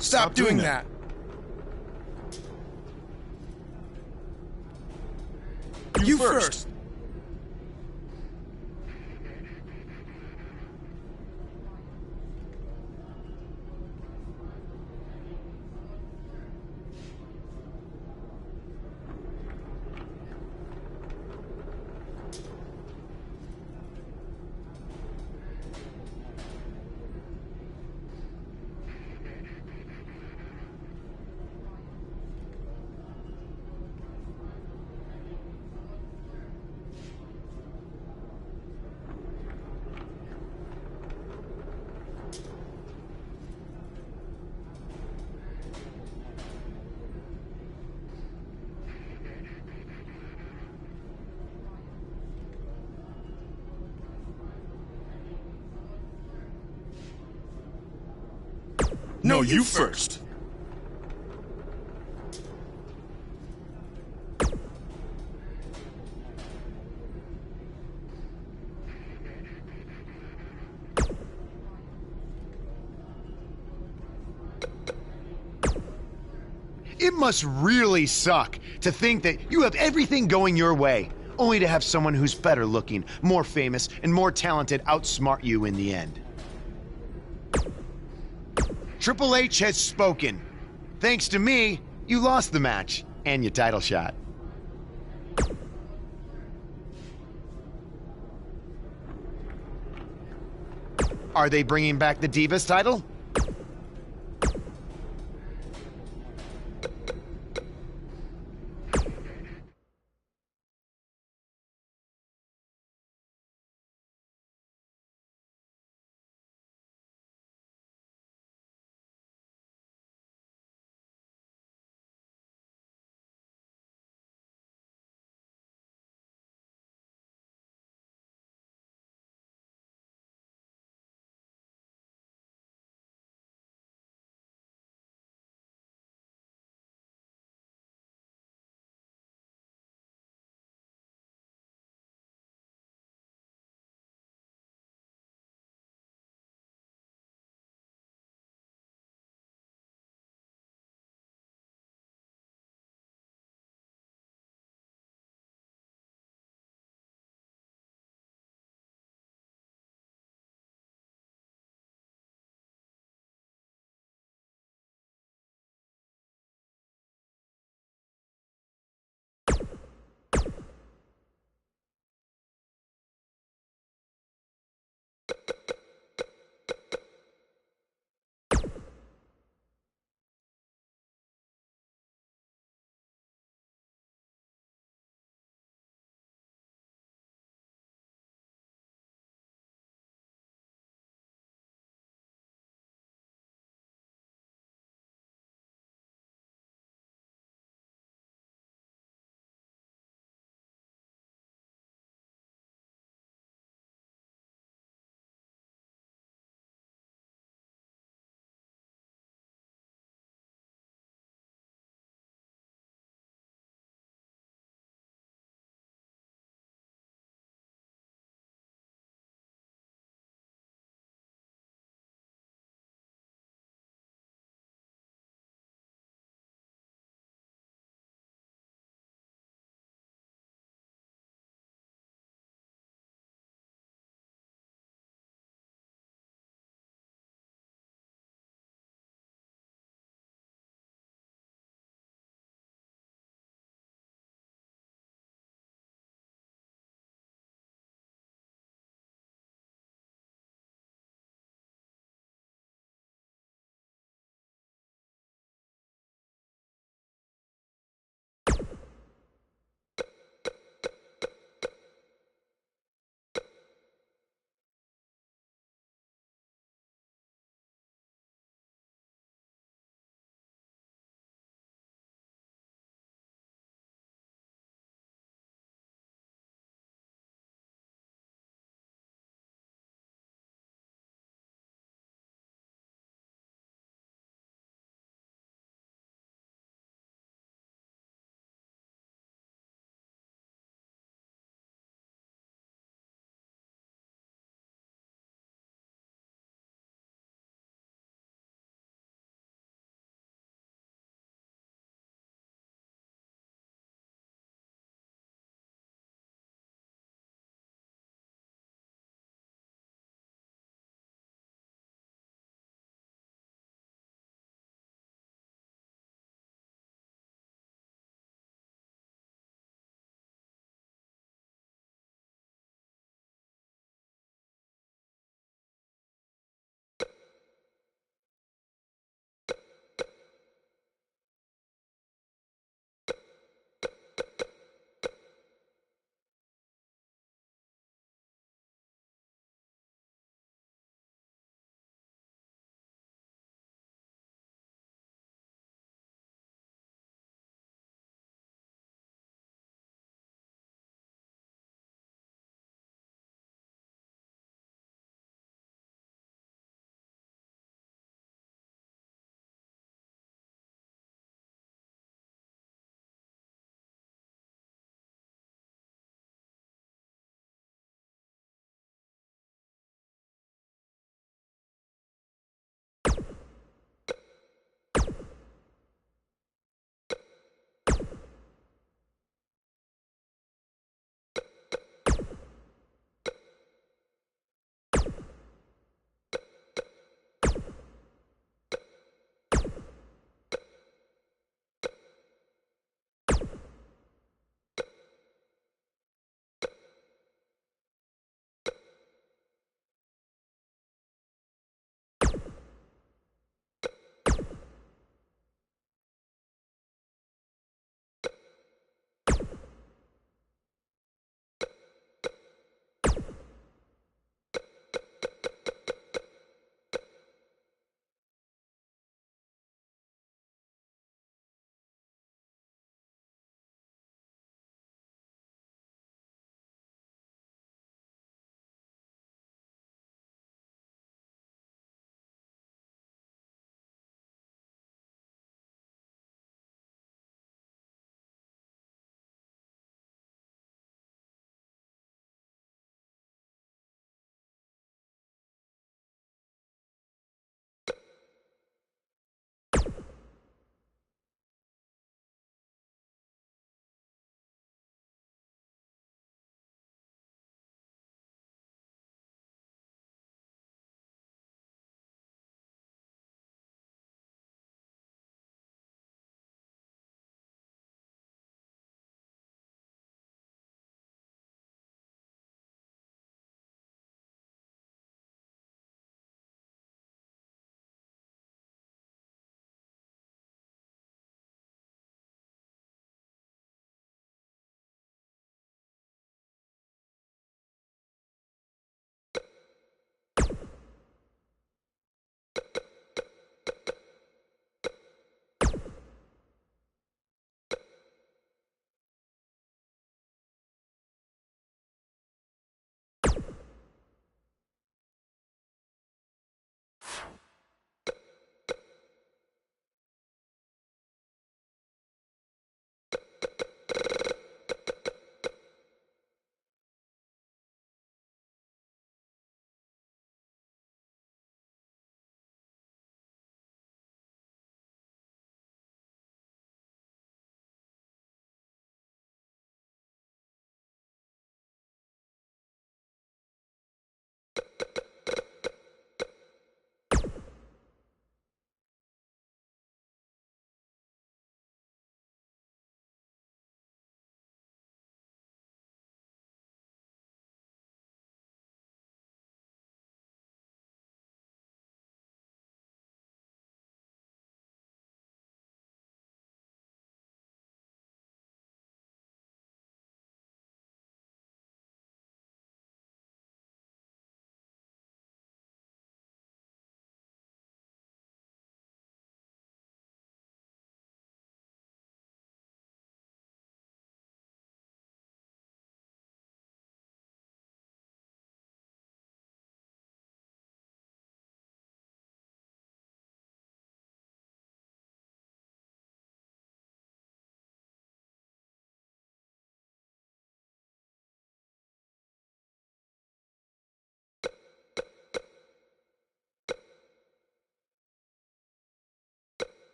Stop doing that. You first. No, you first. It must really suck to think that you have everything going your way, only to have someone who's better looking, more famous, and more talented outsmart you in the end. Triple H has spoken. Thanks to me, you lost the match and your title shot. Are they bringing back the Divas title?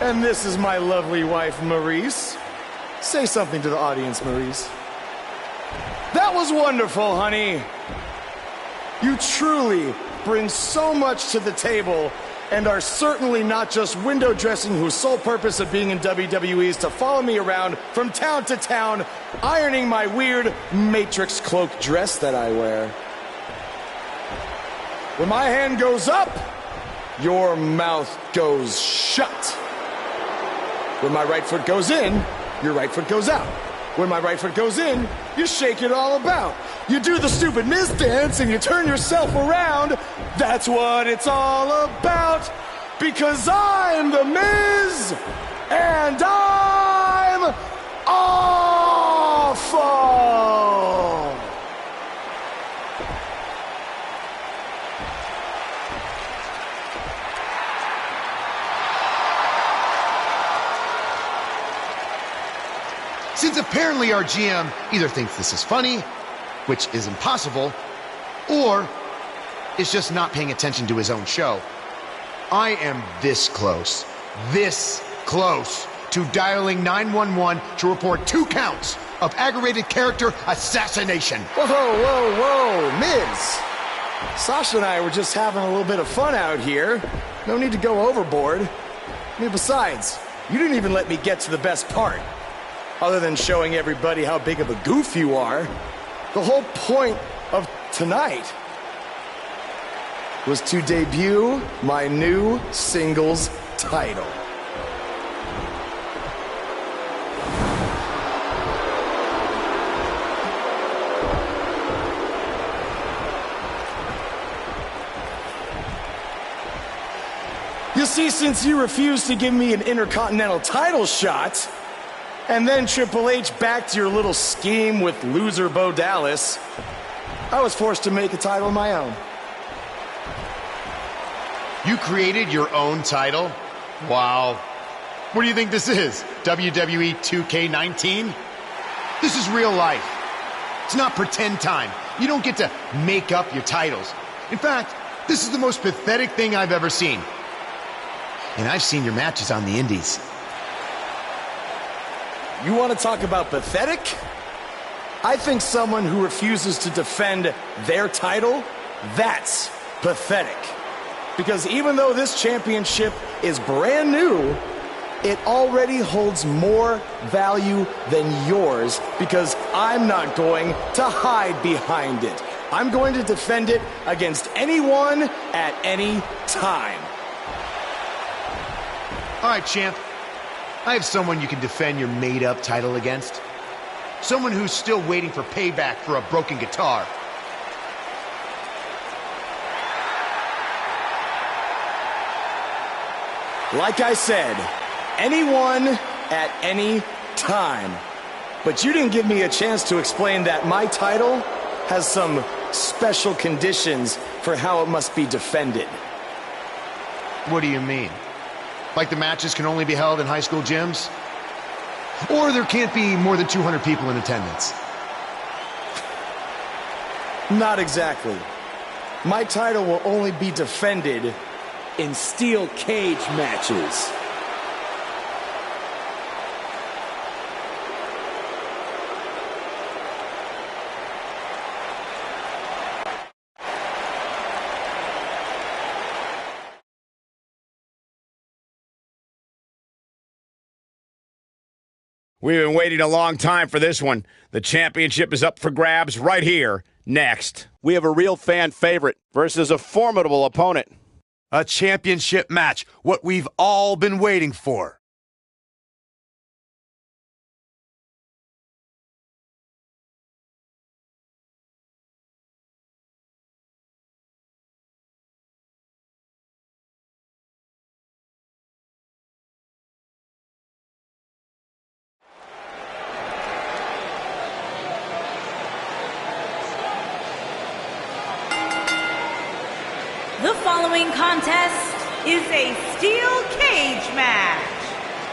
And this is my lovely wife, Maurice. Say something to the audience, Maurice. That was wonderful, honey. You truly bring so much to the table and are certainly not just window dressing whose sole purpose of being in WWE is to follow me around from town to town, ironing my weird Matrix cloak dress that I wear. When my hand goes up, your mouth goes shut. When my right foot goes in, your right foot goes out. When my right foot goes in, you shake it all about. You do the stupid Miz dance and you turn yourself around. That's what it's all about. Because I'm the Miz and I'm awful. Since apparently our GM either thinks this is funny, which is impossible, or is just not paying attention to his own show, I am this close to dialing 911 to report 2 counts of aggravated character assassination. Whoa, Miz. Sasha and I were just having a little bit of fun out here. No need to go overboard. Besides, you didn't even let me get to the best part. Other than showing everybody how big of a goof you are, the whole point of tonight was to debut my new singles title. You see, since you refused to give me an Intercontinental title shot, and then Triple H backed your little scheme with loser Bo Dallas, I was forced to make a title of my own. You created your own title? Wow. What do you think this is? WWE 2K19? This is real life. It's not pretend time. You don't get to make up your titles. In fact, this is the most pathetic thing I've ever seen. And I've seen your matches on the indies. You want to talk about pathetic? I think someone who refuses to defend their title, that's pathetic. Because even though this championship is brand new, it already holds more value than yours because I'm not going to hide behind it. I'm going to defend it against anyone at any time. All right, champ. I have someone you can defend your made-up title against. Someone who's still waiting for payback for a broken guitar. Like I said, anyone at any time. But you didn't give me a chance to explain that my title has some special conditions for how it must be defended. What do you mean? Like the matches can only be held in high school gyms? Or there can't be more than 200 people in attendance? Not exactly. My title will only be defended in steel cage matches. We've been waiting a long time for this one. The championship is up for grabs right here, next. We have a real fan favorite versus a formidable opponent. A championship match, what we've all been waiting for. The following contest is a steel cage match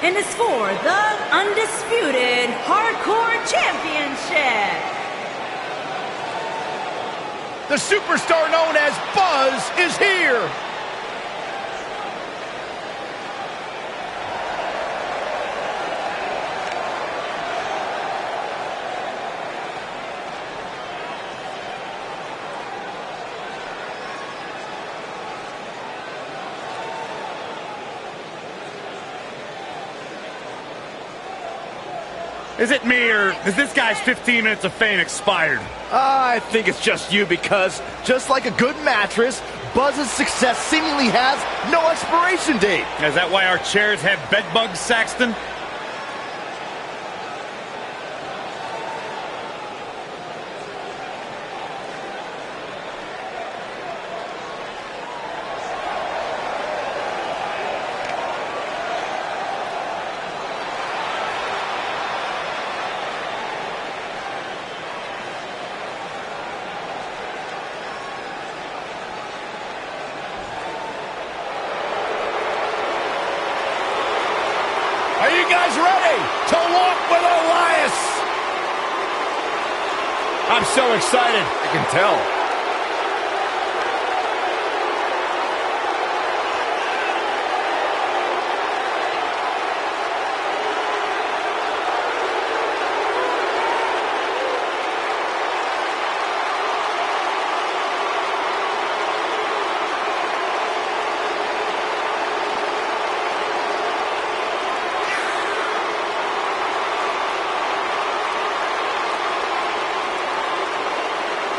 and is for the Undisputed Hardcore Championship. The superstar known as Buzz is here. Is it me, or is this guy's 15 minutes of fame expired? I think it's just you, because just like a good mattress, Buzz's success seemingly has no expiration date. Is that why our chairs have bed bugs, Saxton? Are you guys ready to walk with Elias? I'm so excited. I can tell.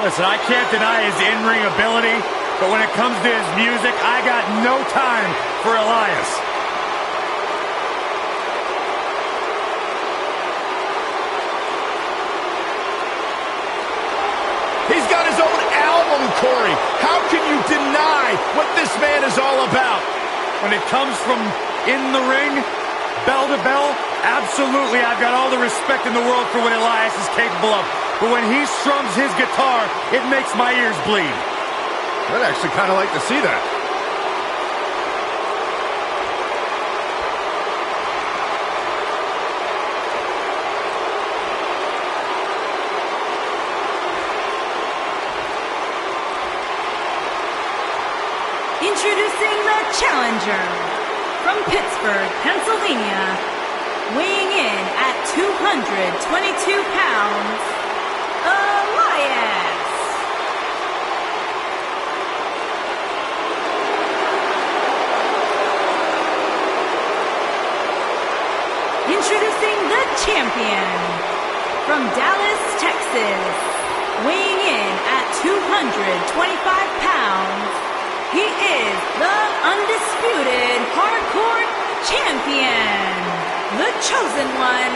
Listen, I can't deny his in-ring ability, but when it comes to his music, I got no time for Elias. He's got his own album, Corey. How can you deny what this man is all about? When it comes from in the ring, bell to bell, absolutely, I've got all the respect in the world for what Elias is capable of. But when he strums his guitar, it makes my ears bleed. I'd actually kind of like to see that. Introducing the challenger from Pittsburgh, Pennsylvania, weighing in at 222 pounds, Elias. Introducing the champion from Dallas, Texas, weighing in at 225 pounds, he is the undisputed hardcore champion, the chosen one,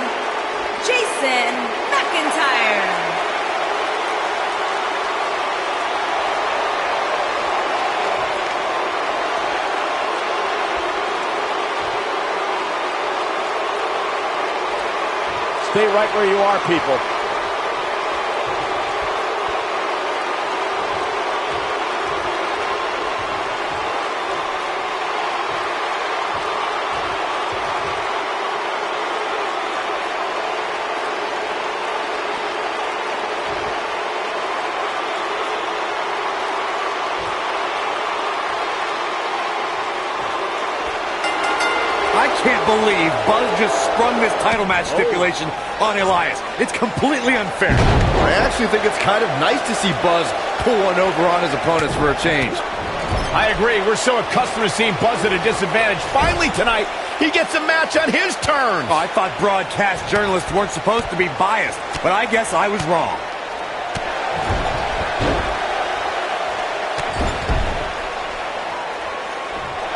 Jason McIntyre. Stay right where you are, people. I can't believe Buzz just sprung this title match stipulation on Elias. It's completely unfair. I actually think it's kind of nice to see Buzz pull one over on his opponents for a change. I agree. We're so accustomed to seeing Buzz at a disadvantage. Finally tonight, he gets a match on his terms. Oh, I thought broadcast journalists weren't supposed to be biased, but I guess I was wrong.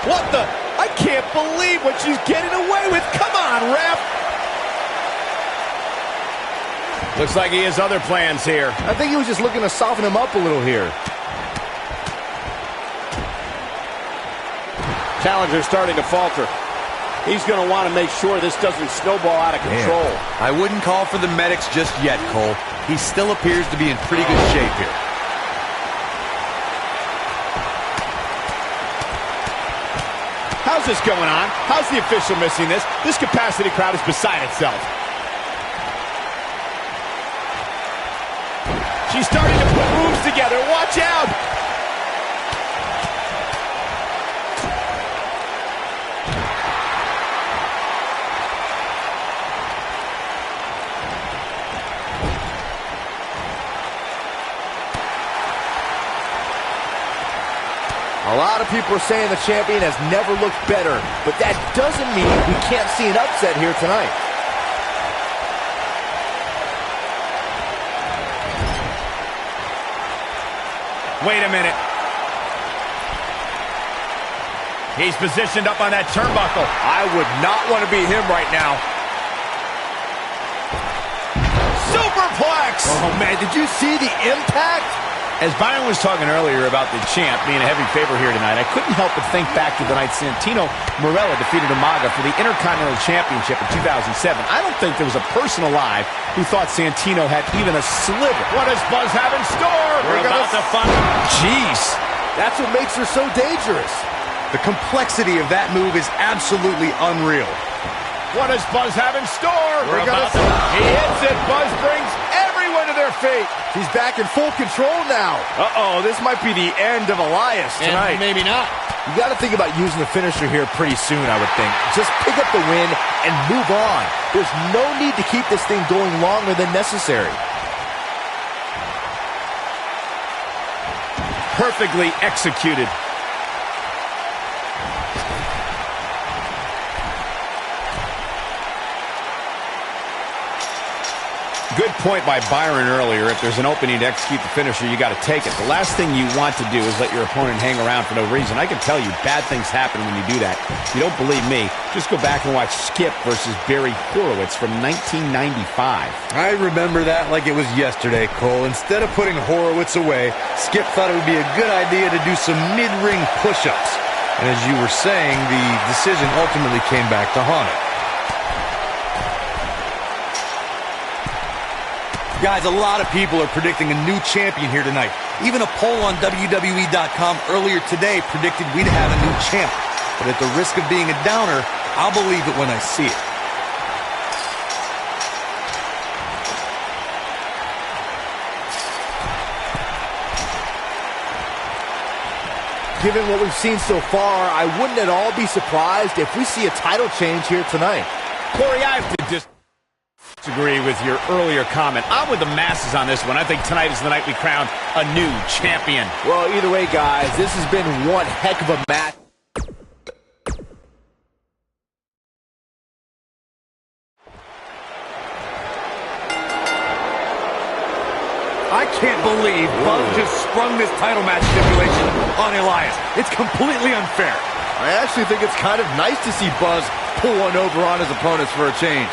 What the? I can't believe what she's getting away with. Come on, ref. Looks like he has other plans here. I think he was just looking to soften him up a little here. Challenger's starting to falter. He's going to want to make sure this doesn't snowball out of control. Man, I wouldn't call for the medics just yet, Cole. He still appears to be in pretty good shape here. How's this going on? How's the official missing this? This capacity crowd is beside itself. She's starting to put moves together. Watch out! A lot of people are saying the champion has never looked better, but that doesn't mean we can't see an upset here tonight. Wait a minute. He's positioned up on that turnbuckle. I would not want to be him right now. Superplex! Oh, man, did you see the impact? As Byron was talking earlier about the champ being a heavy favorite here tonight, I couldn't help but think back to the night Santino Marella defeated Umaga for the Intercontinental Championship in 2007. I don't think there was a person alive who thought Santino had even a sliver. What does Buzz have in store? We're about to find... Jeez. That's what makes her so dangerous. The complexity of that move is absolutely unreal. What does Buzz have in store? We're about to... He hits it. Buzz brings everyone to their feet. He's back in full control now. Uh-oh, this might be the end of Elias tonight. And maybe not. You got to think about using the finisher here pretty soon, I would think. Just pick up the win and move on. There's no need to keep this thing going longer than necessary. Perfectly executed. Good point by Byron earlier. If there's an opening to execute the finisher, you got to take it. The last thing you want to do is let your opponent hang around for no reason. I can tell you bad things happen when you do that. If you don't believe me, just go back and watch Skip versus Barry Horowitz from 1995. I remember that like it was yesterday, Cole. Instead of putting Horowitz away, Skip thought it would be a good idea to do some mid-ring push-ups. And as you were saying, the decision ultimately came back to haunt him. Guys, a lot of people are predicting a new champion here tonight. Even a poll on WWE.com earlier today predicted we'd have a new champ. But at the risk of being a downer, I'll believe it when I see it. Given what we've seen so far, I wouldn't at all be surprised if we see a title change here tonight. Corey, I have to disagree with your earlier comment. I'm with the masses on this one. I think tonight is the night we crown a new champion. Well, either way, guys, this has been one heck of a match. I can't believe Buzz just sprung this title match stipulation on Elias. It's completely unfair. I actually think it's kind of nice to see Buzz pull one over on his opponents for a change.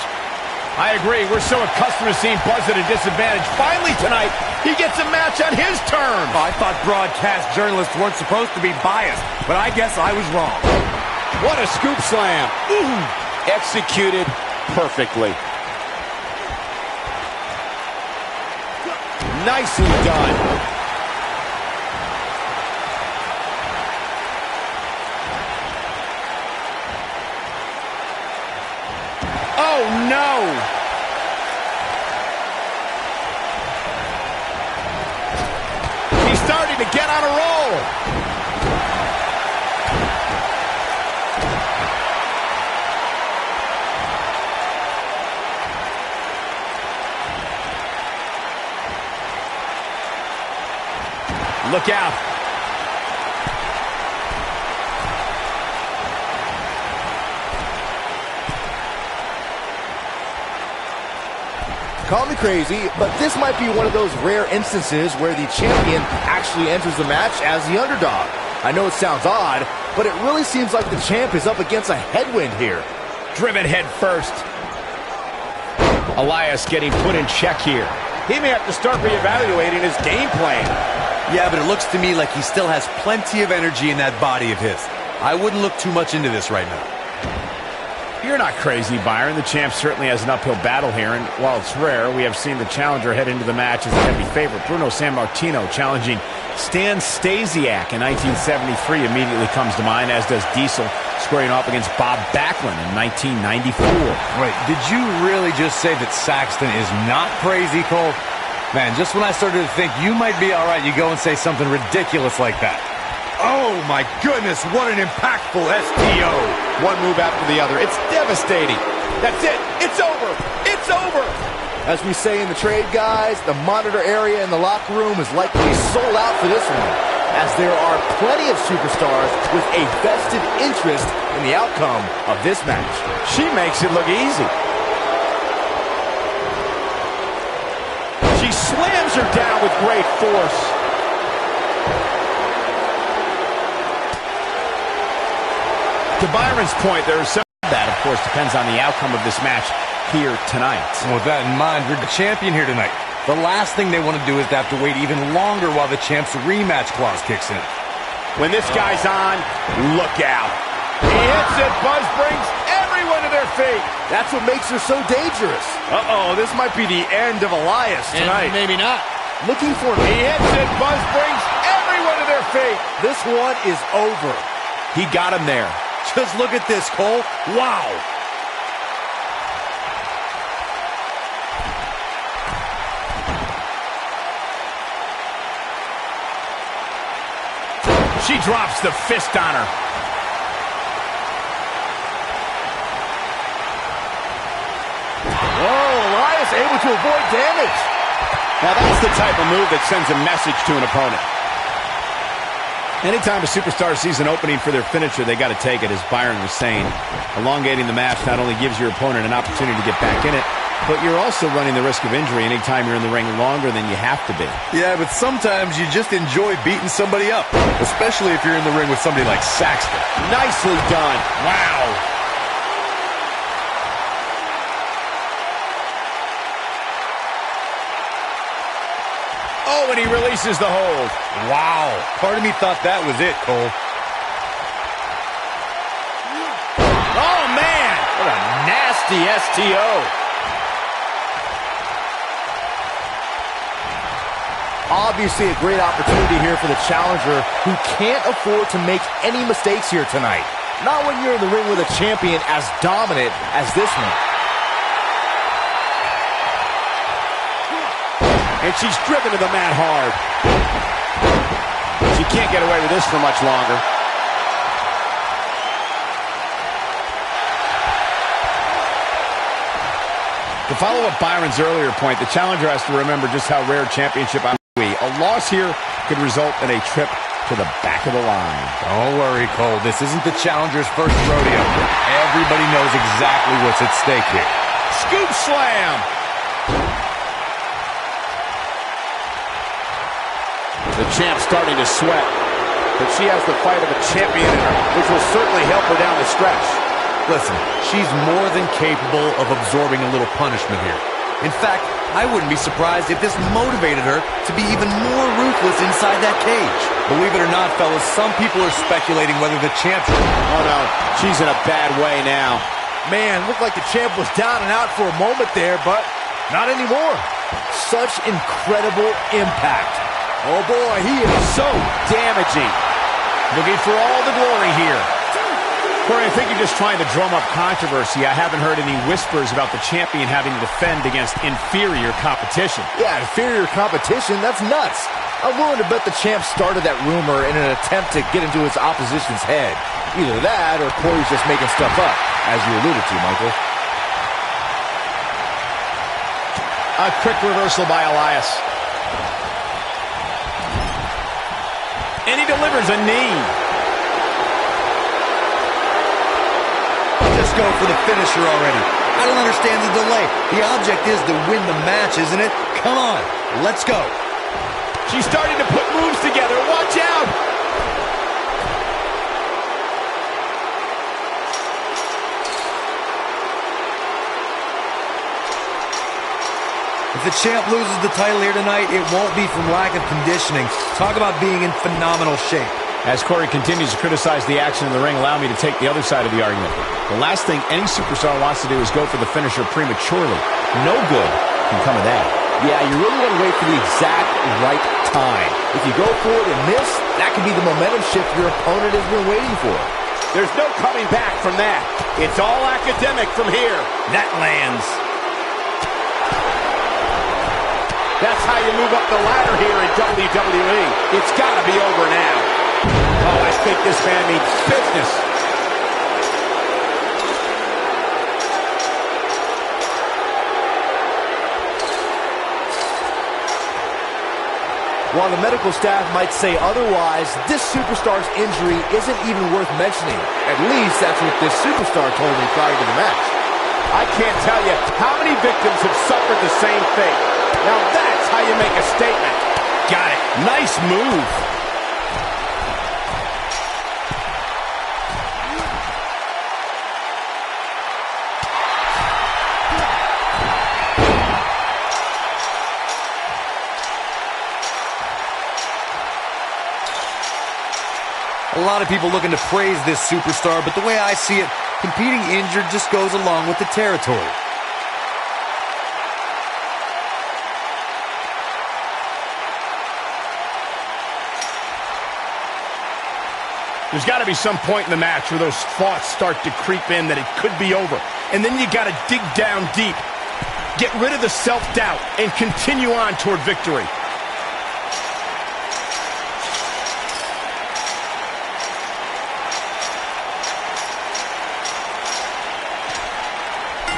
I agree. We're so accustomed to seeing Buzz at a disadvantage. Finally tonight, he gets a match on his terms. I thought broadcast journalists weren't supposed to be biased, but I guess I was wrong. What a scoop slam. Ooh. Executed perfectly. Nicely done. Oh, no! He's starting to get on a roll. Look out. Call me crazy, but this might be one of those rare instances where the champion actually enters the match as the underdog. I know it sounds odd, but it really seems like the champ is up against a headwind here. Driven head first. Elias getting put in check here. He may have to start reevaluating his game plan. Yeah, but it looks to me like he still has plenty of energy in that body of his. I wouldn't look too much into this right now. You're not crazy, Byron. The champ certainly has an uphill battle here, and while it's rare, we have seen the challenger head into the match as a heavy favorite. Bruno Sammartino challenging Stan Stasiak in 1973 immediately comes to mind, as does Diesel squaring off against Bob Backlund in 1994. Wait, did you really just say that Saxton is not crazy, Cole? Man, just when I started to think you might be all right, you go and say something ridiculous like that. Oh, my goodness, what an impactful STO. One move after the other. It's devastating. That's it. It's over. It's over. As we say in the trade, guys, the monitor area in the locker room is likely sold out for this one, as there are plenty of superstars with a vested interest in the outcome of this match. She makes it look easy. She slams her down with great force. To Byron's point, there is some that, of course, depends on the outcome of this match here tonight. And with that in mind, you're the champion here tonight. The last thing they want to do is to have to wait even longer while the champ's rematch clause kicks in. When this guy's on, look out. He hits it. Buzz brings everyone to their feet. That's what makes her so dangerous. Uh-oh, this might be the end of Elias tonight. And maybe not. Looking for He hits it. Buzz brings everyone to their feet. This one is over. He got him there. Just look at this, Cole. Wow. She drops the fist on her. Whoa, Elias able to avoid damage. Now that's the type of move that sends a message to an opponent. Anytime a superstar sees an opening for their finisher, they got to take it, as Byron was saying. Elongating the match not only gives your opponent an opportunity to get back in it, but you're also running the risk of injury anytime you're in the ring longer than you have to be. Yeah, but sometimes you just enjoy beating somebody up, especially if you're in the ring with somebody like Saxton. Nicely done. Wow. Oh, and he releases the hold. Wow. Part of me thought that was it, Cole. Oh, man. What a nasty STO. Obviously a great opportunity here for the challenger, who can't afford to make any mistakes here tonight. Not when you're in the ring with a champion as dominant as this one. And she's driven to the mat hard. She can't get away with this for much longer. To follow up Byron's earlier point, the challenger has to remember just how rare championship opportunity. A loss here could result in a trip to the back of the line. Don't worry, Cole. This isn't the challenger's first rodeo. Everybody knows exactly what's at stake here. Scoop slam. The champ's starting to sweat, but she has the fight of a champion in her, which will certainly help her down the stretch. Listen, she's more than capable of absorbing a little punishment here. In fact, I wouldn't be surprised if this motivated her to be even more ruthless inside that cage. Believe it or not, fellas, some people are speculating whether the champ... Oh, no. She's in a bad way now. Man, looked like the champ was down and out for a moment there, but not anymore. Such incredible impact. Oh, boy, he is so damaging. Looking for all the glory here. Corey, I think you're just trying to drum up controversy. I haven't heard any whispers about the champion having to defend against inferior competition. Yeah, inferior competition? That's nuts. I'm willing to bet the champ started that rumor in an attempt to get into his opposition's head. Either that, or Corey's just making stuff up, as you alluded to, Michael. A quick reversal by Elias. And he delivers a knee. Just go for the finisher already. I don't understand the delay. The object is to win the match, isn't it? Come on, let's go. She's starting to put moves together. Watch out! If the champ loses the title here tonight, it won't be from lack of conditioning. Talk about being in phenomenal shape. As Corey continues to criticize the action in the ring, allow me to take the other side of the argument. The last thing any superstar wants to do is go for the finisher prematurely. No good can come of that. Yeah, you really want to wait for the exact right time. If you go for it and miss, that could be the momentum shift your opponent has been waiting for. There's no coming back from that. It's all academic from here. That lands. That's how you move up the ladder here in WWE. It's got to be over now. Oh, I think this man means business. While the medical staff might say otherwise, this superstar's injury isn't even worth mentioning. At least that's what this superstar told me prior to the match. I can't tell you how many victims have suffered the same fate. Now that's how you make a statement. Got it. Nice move. lot of people looking to praise this superstar, but the way I see it, competing injured just goes along with the territory. There's got to be some point in the match where those thoughts start to creep in that it could be over. And then you got to dig down deep. Get rid of the self-doubt and continue on toward victory.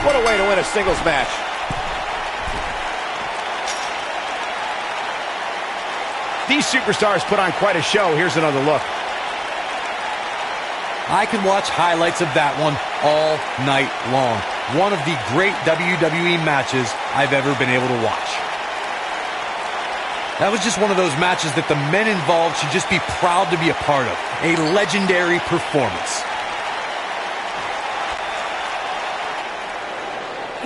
What a way to win a singles match. These superstars put on quite a show. Here's another look. I can watch highlights of that one all night long. One of the great WWE matches I've ever been able to watch. That was just one of those matches that the men involved should just be proud to be a part of. A legendary performance.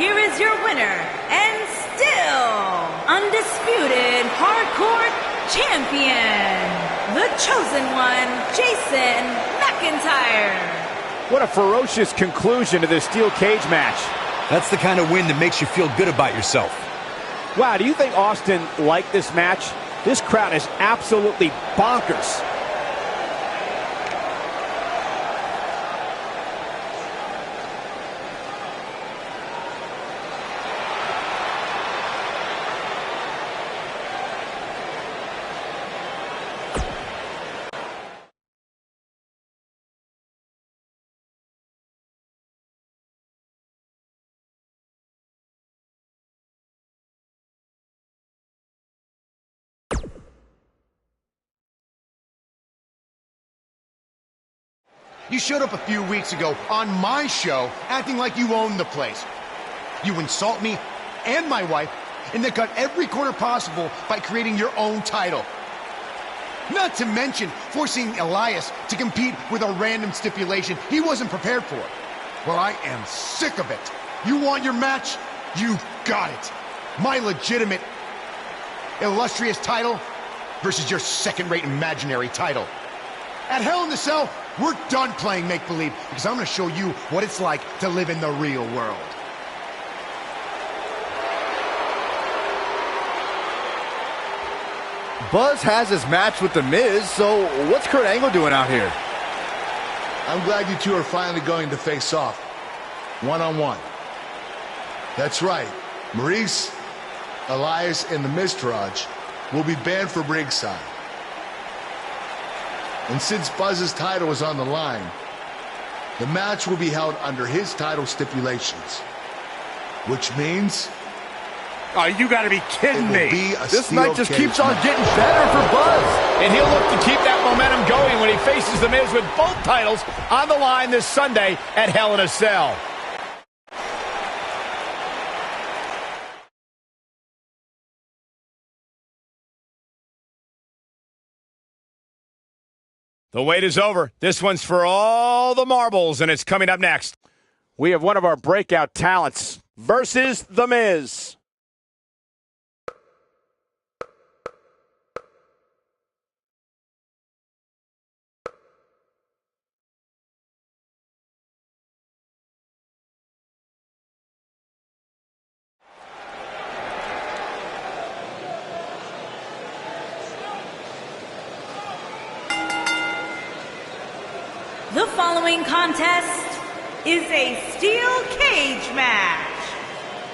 Here is your winner, and still undisputed hardcore champion, the chosen one, Jason McIntyre. What a ferocious conclusion to this steel cage match. That's the kind of win that makes you feel good about yourself. Wow, do you think Austin liked this match? This crowd is absolutely bonkers. You showed up a few weeks ago on my show acting like you owned the place. You insult me and my wife and then cut every corner possible by creating your own title. Not to mention forcing Elias to compete with a random stipulation he wasn't prepared for. Well, I am sick of it. You want your match? You got it. My legitimate, illustrious title versus your second-rate imaginary title. At Hell in the Cell, we're done playing make-believe because I'm going to show you what it's like to live in the real world. Buzz has his match with The Miz, so what's Kurt Angle doing out here? I'm glad you two are finally going to face off. One-on-one. That's right. Maurice, Elias, and the Miztourage will be banned from ringside. And since Buzz's title is on the line, the match will be held under his title stipulations. Which means... Oh, you gotta be kidding me. This night just keeps on getting better for Buzz. And he'll look to keep that momentum going when he faces The Miz with both titles on the line this Sunday at Hell in a Cell. The wait is over. This one's for all the marbles, and it's coming up next. We have one of our breakout talents versus The Miz. The following contest is a steel cage match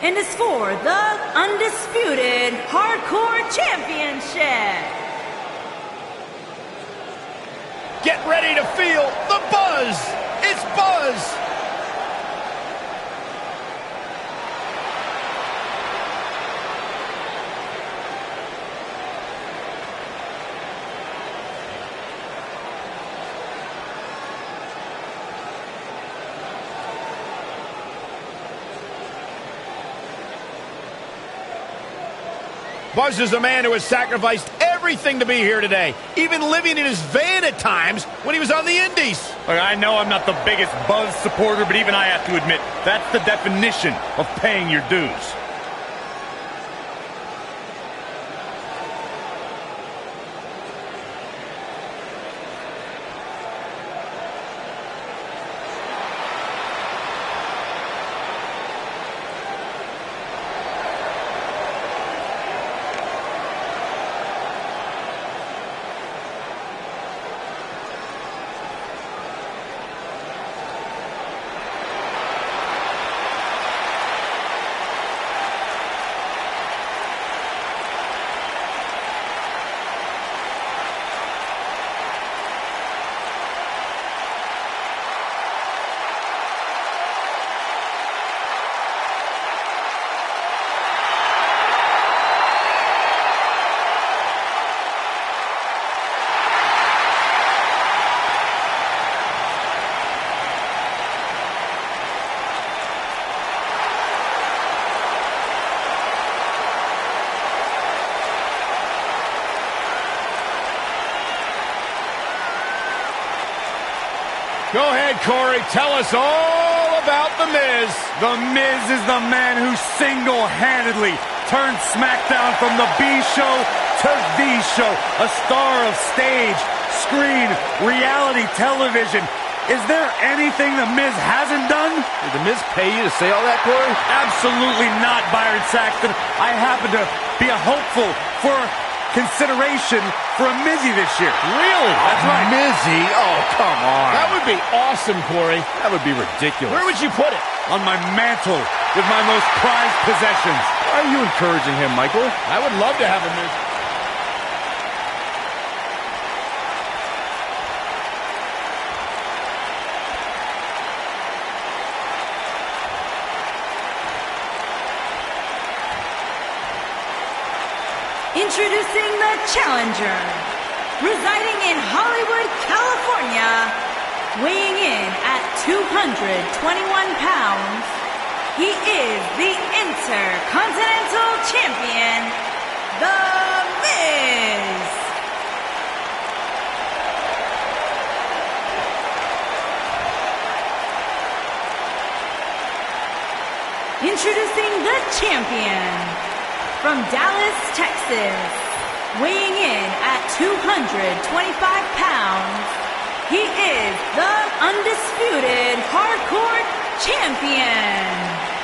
and is for the undisputed hardcore championship. Get ready to feel the buzz. It's Buzz. Buzz is a man who has sacrificed everything to be here today, even living in his van at times when he was on the Indies. Look, I know I'm not the biggest Buzz supporter, but even I have to admit, that's the definition of paying your dues. Go ahead, Corey. Tell us all about The Miz. The Miz is the man who single-handedly turned SmackDown from the B show to the show. A star of stage, screen, reality television. Is there anything The Miz hasn't done? Did The Miz pay you to say all that, Corey? Absolutely not, Byron Saxton. I happen to be a hopeful for consideration for a Mizzy this year. Really? That's right. Mizzy? Oh, come on. That would be awesome, Corey. That would be ridiculous. Where would you put it? On my mantle with my most prized possessions. Why are you encouraging him, Michael? I would love to have a Miz. Introducing the challenger, residing in Hollywood, California, weighing in at 221 pounds, he is the Intercontinental Champion, The Miz. Introducing the champion, from Dallas, Texas, weighing in at 225 pounds, he is the undisputed hardcore champion,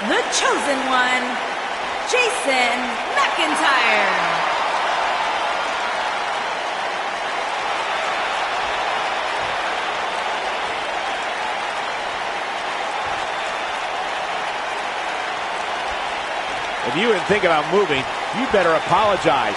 the chosen one, Jason McIntyre. If you didn't think about moving, you better apologize.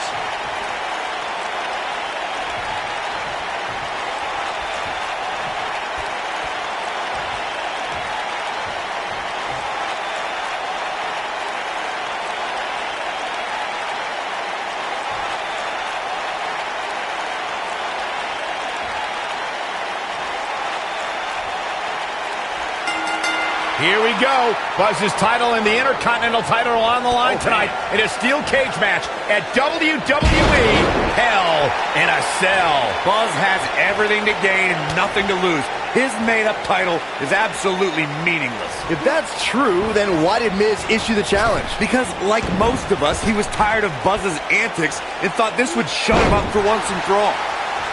Here we go. Buzz's title and the Intercontinental title on the line tonight in a steel cage match at WWE Hell in a Cell. Buzz has everything to gain and nothing to lose. His made-up title is absolutely meaningless. If that's true, then why did Miz issue the challenge? Because, like most of us, he was tired of Buzz's antics and thought this would shut him up for once and for all.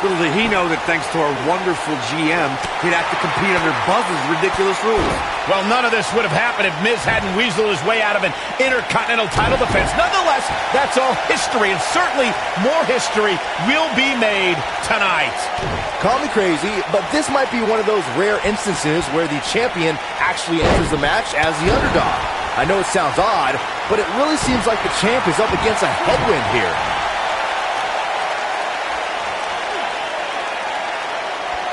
Little did he know that thanks to our wonderful GM, he'd have to compete under Buzz's ridiculous rules. Well, none of this would have happened if Miz hadn't weaseled his way out of an Intercontinental title defense. Nonetheless, that's all history, and certainly more history will be made tonight. Call me crazy, but this might be one of those rare instances where the champion actually enters the match as the underdog. I know it sounds odd, but it really seems like the champ is up against a headwind here.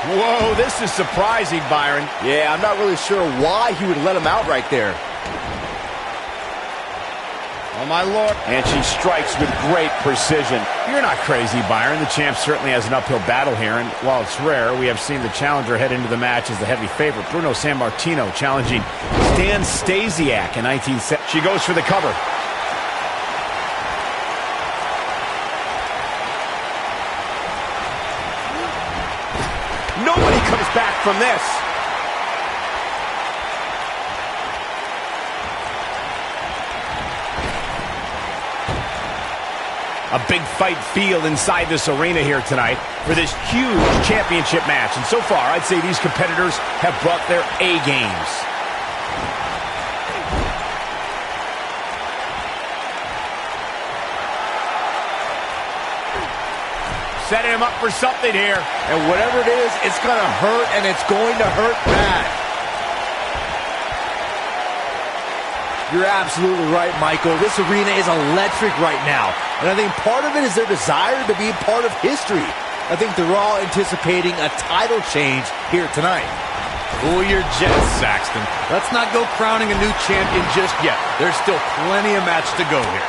Whoa, this is surprising, Byron. Yeah, I'm not really sure why he would let him out right there. Oh, my Lord. And she strikes with great precision. You're not crazy, Byron. The champ certainly has an uphill battle here, and while it's rare, we have seen the challenger head into the match as the heavy favorite. Bruno Sammartino challenging Stan Stasiak in 1970. She goes for the cover. Nobody comes back from this. A big fight feel inside this arena here tonight for this huge championship match. And so far, I'd say these competitors have brought their A games. Setting him up for something here. And whatever it is, it's going to hurt, and it's going to hurt bad. You're absolutely right, Michael. This arena is electric right now. And I think part of it is their desire to be part of history. I think they're all anticipating a title change here tonight. Cool your jets, Saxton. Let's not go crowning a new champion just yet. There's still plenty of match to go here.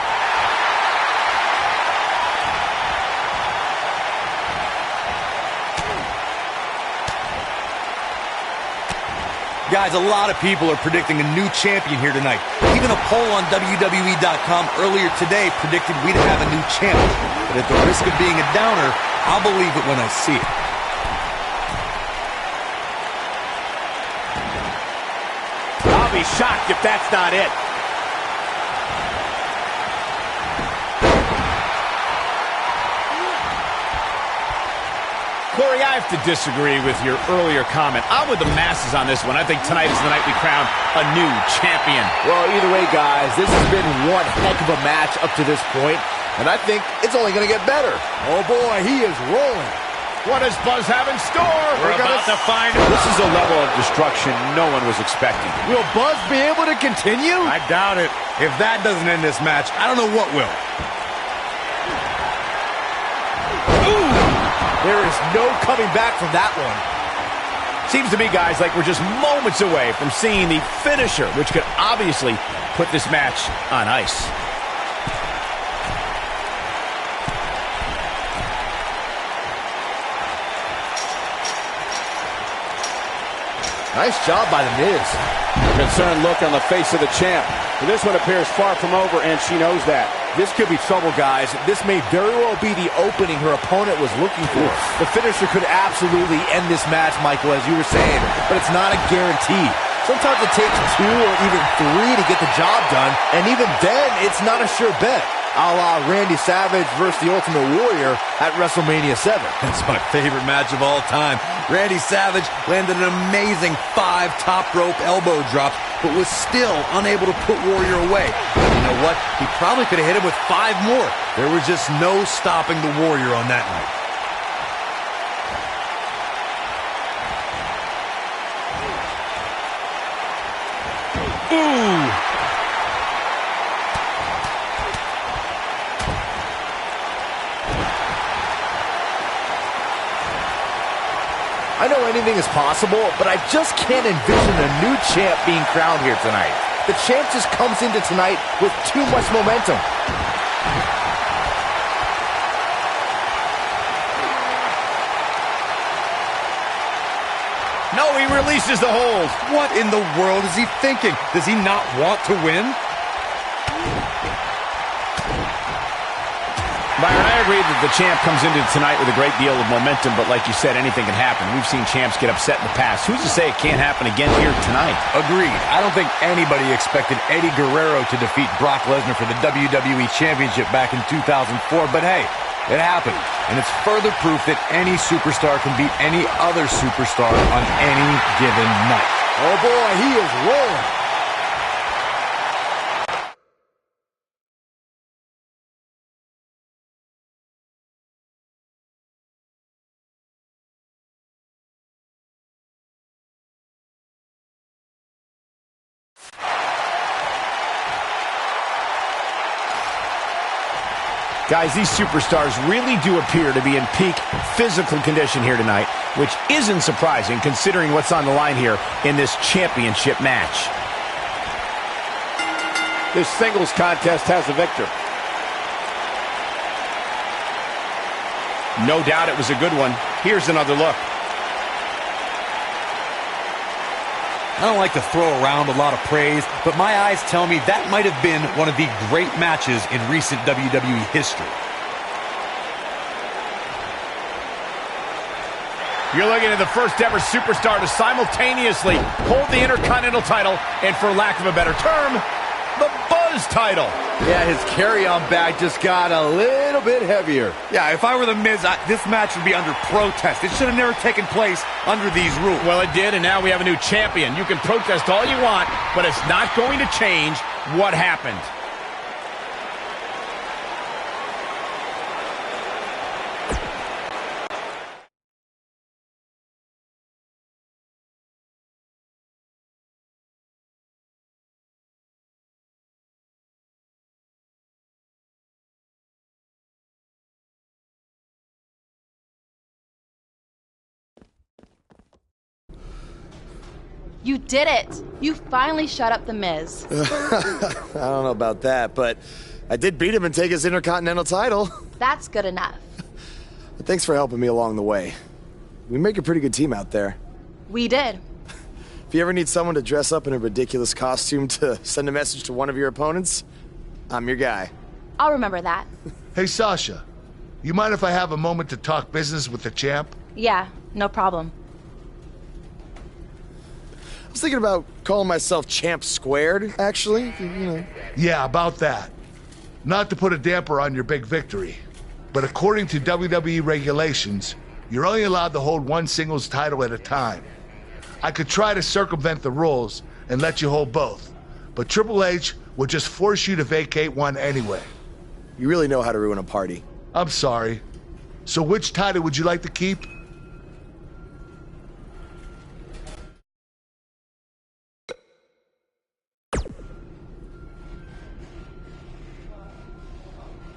Guys, a lot of people are predicting a new champion here tonight. Even a poll on WWE.com earlier today predicted we'd have a new champion. But at the risk of being a downer, I'll believe it when I see it. I'll be shocked if that's not it. Corey, I have to disagree with your earlier comment. I'm with the masses on this one. I think tonight is the night we crown a new champion. Well, either way, guys, this has been one heck of a match up to this point, and I think it's only going to get better. Oh, boy, he is rolling. What does Buzz have in store? We're about to find out. This is a level of destruction no one was expecting. Will Buzz be able to continue? I doubt it. If that doesn't end this match, I don't know what will. There is no coming back from that one. Seems to me, guys, like we're just moments away from seeing the finisher, which could obviously put this match on ice. Nice job by The Miz. Concerned look on the face of the champ. This one appears far from over, and she knows that. This could be trouble, guys. This may very well be the opening her opponent was looking for. The finisher could absolutely end this match, Michael, as you were saying, but it's not a guarantee. Sometimes it takes 2 or even 3 to get the job done, and even then, it's not a sure bet. A la Randy Savage versus the Ultimate Warrior at WrestleMania 7. That's my favorite match of all time. Randy Savage landed an amazing 5 top rope elbow drops, but was still unable to put Warrior away. And you know what? He probably could have hit him with 5 more. There was just no stopping the Warrior on that night. Ooh! I know anything is possible, but I just can't envision a new champ being crowned here tonight. The champ just comes into tonight with too much momentum. No, he releases the hold. What in the world is he thinking? Does he not want to win? Byron, I agree that the champ comes into tonight with a great deal of momentum, but like you said, anything can happen. We've seen champs get upset in the past. Who's to say it can't happen again here tonight? Agreed. I don't think anybody expected Eddie Guerrero to defeat Brock Lesnar for the WWE Championship back in 2004, but hey, it happened. And it's further proof that any superstar can beat any other superstar on any given night. Oh boy, he is rolling. Guys, these superstars really do appear to be in peak physical condition here tonight, which isn't surprising considering what's on the line here in this championship match. This singles contest has a victor. No doubt it was a good one. Here's another look. I don't like to throw around a lot of praise, but my eyes tell me that might have been one of the great matches in recent WWE history. You're looking at the first ever superstar to simultaneously hold the Intercontinental title and, for lack of a better term, the Buzz title. Yeah, his carry-on bag just got a little bit heavier. Yeah, if I were The Miz, this match would be under protest. It should have never taken place under these rules. Well, it did, and now we have a new champion. You can protest all you want, but it's not going to change what happened. You did it! You finally shut up The Miz. I don't know about that, but I did beat him and take his Intercontinental title. That's good enough. But thanks for helping me along the way. We make a pretty good team out there. We did. If you ever need someone to dress up in a ridiculous costume to send a message to one of your opponents, I'm your guy. I'll remember that. Hey, Sasha, you mind if I have a moment to talk business with the champ? Yeah, no problem. was thinking about calling myself Champ Squared, actually, you know. Yeah, about that. Not to put a damper on your big victory, but according to WWE regulations, you're only allowed to hold one singles title at a time. I could try to circumvent the rules and let you hold both, but Triple H would just force you to vacate one anyway. You really know how to ruin a party. I'm sorry. So which title would you like to keep?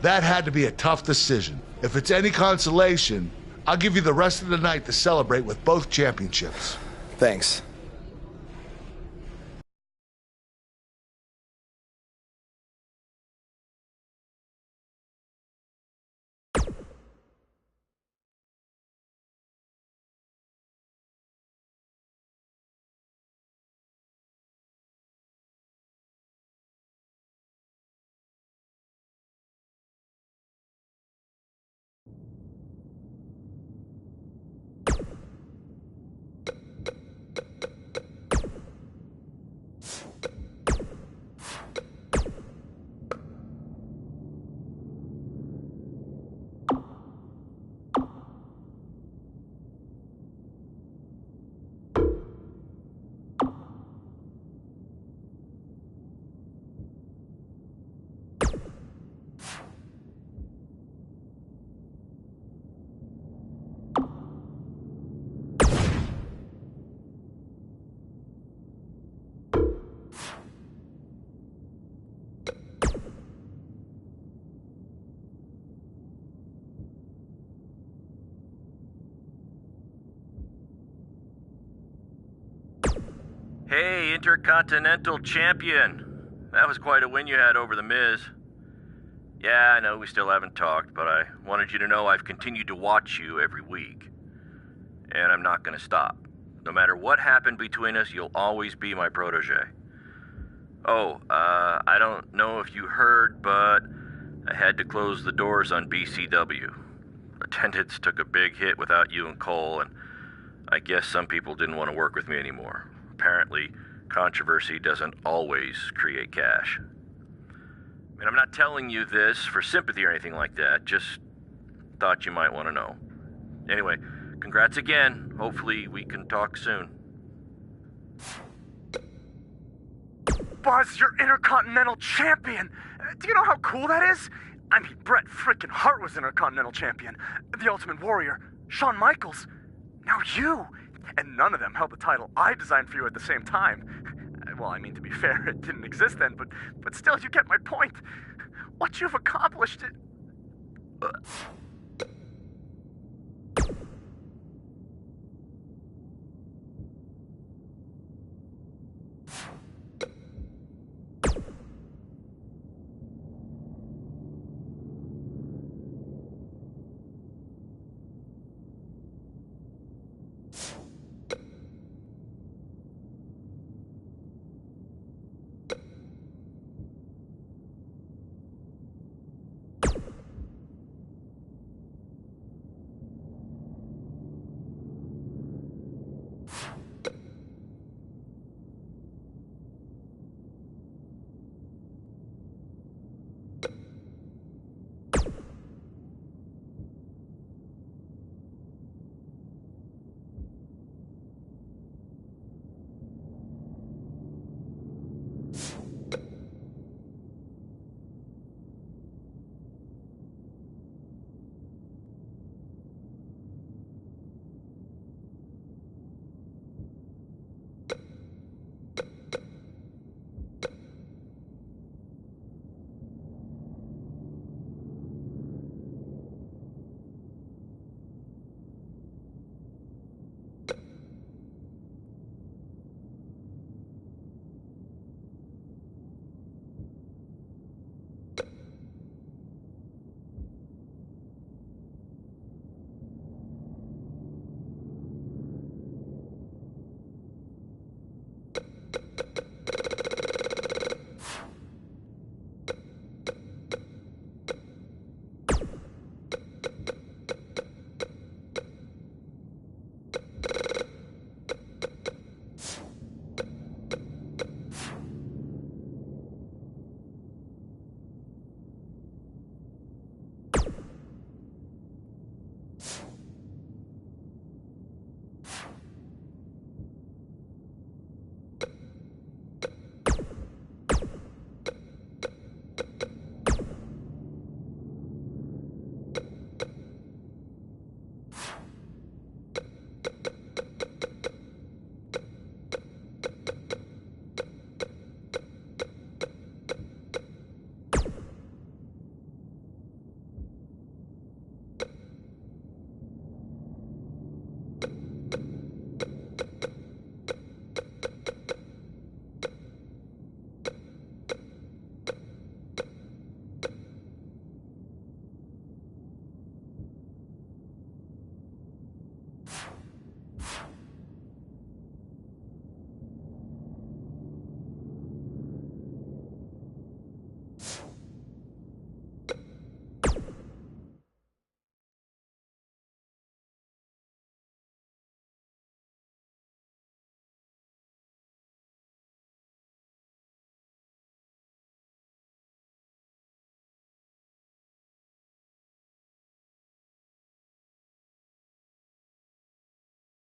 That had to be a tough decision. If it's any consolation, I'll give you the rest of the night to celebrate with both championships. Thanks. Hey, Intercontinental Champion. That was quite a win you had over The Miz. Yeah, I know we still haven't talked, but I wanted you to know I've continued to watch you every week. And I'm not gonna stop. No matter what happened between us, you'll always be my protege. Oh, I don't know if you heard, but I had to close the doors on BCW. Attendance took a big hit without you and Cole, and I guess some people didn't want to work with me anymore. Apparently, controversy doesn't always create cash. I mean, I'm not telling you this for sympathy or anything like that, just thought you might want to know. Anyway, congrats again. Hopefully we can talk soon. Buzz, you're Intercontinental Champion! Do you know how cool that is? I mean, Bret frickin' Hart was Intercontinental Champion. The Ultimate Warrior, Shawn Michaels. Now you! And none of them held the title I designed for you at the same time. Well, I mean, to be fair, it didn't exist then, but still, you get my point. What you've accomplished...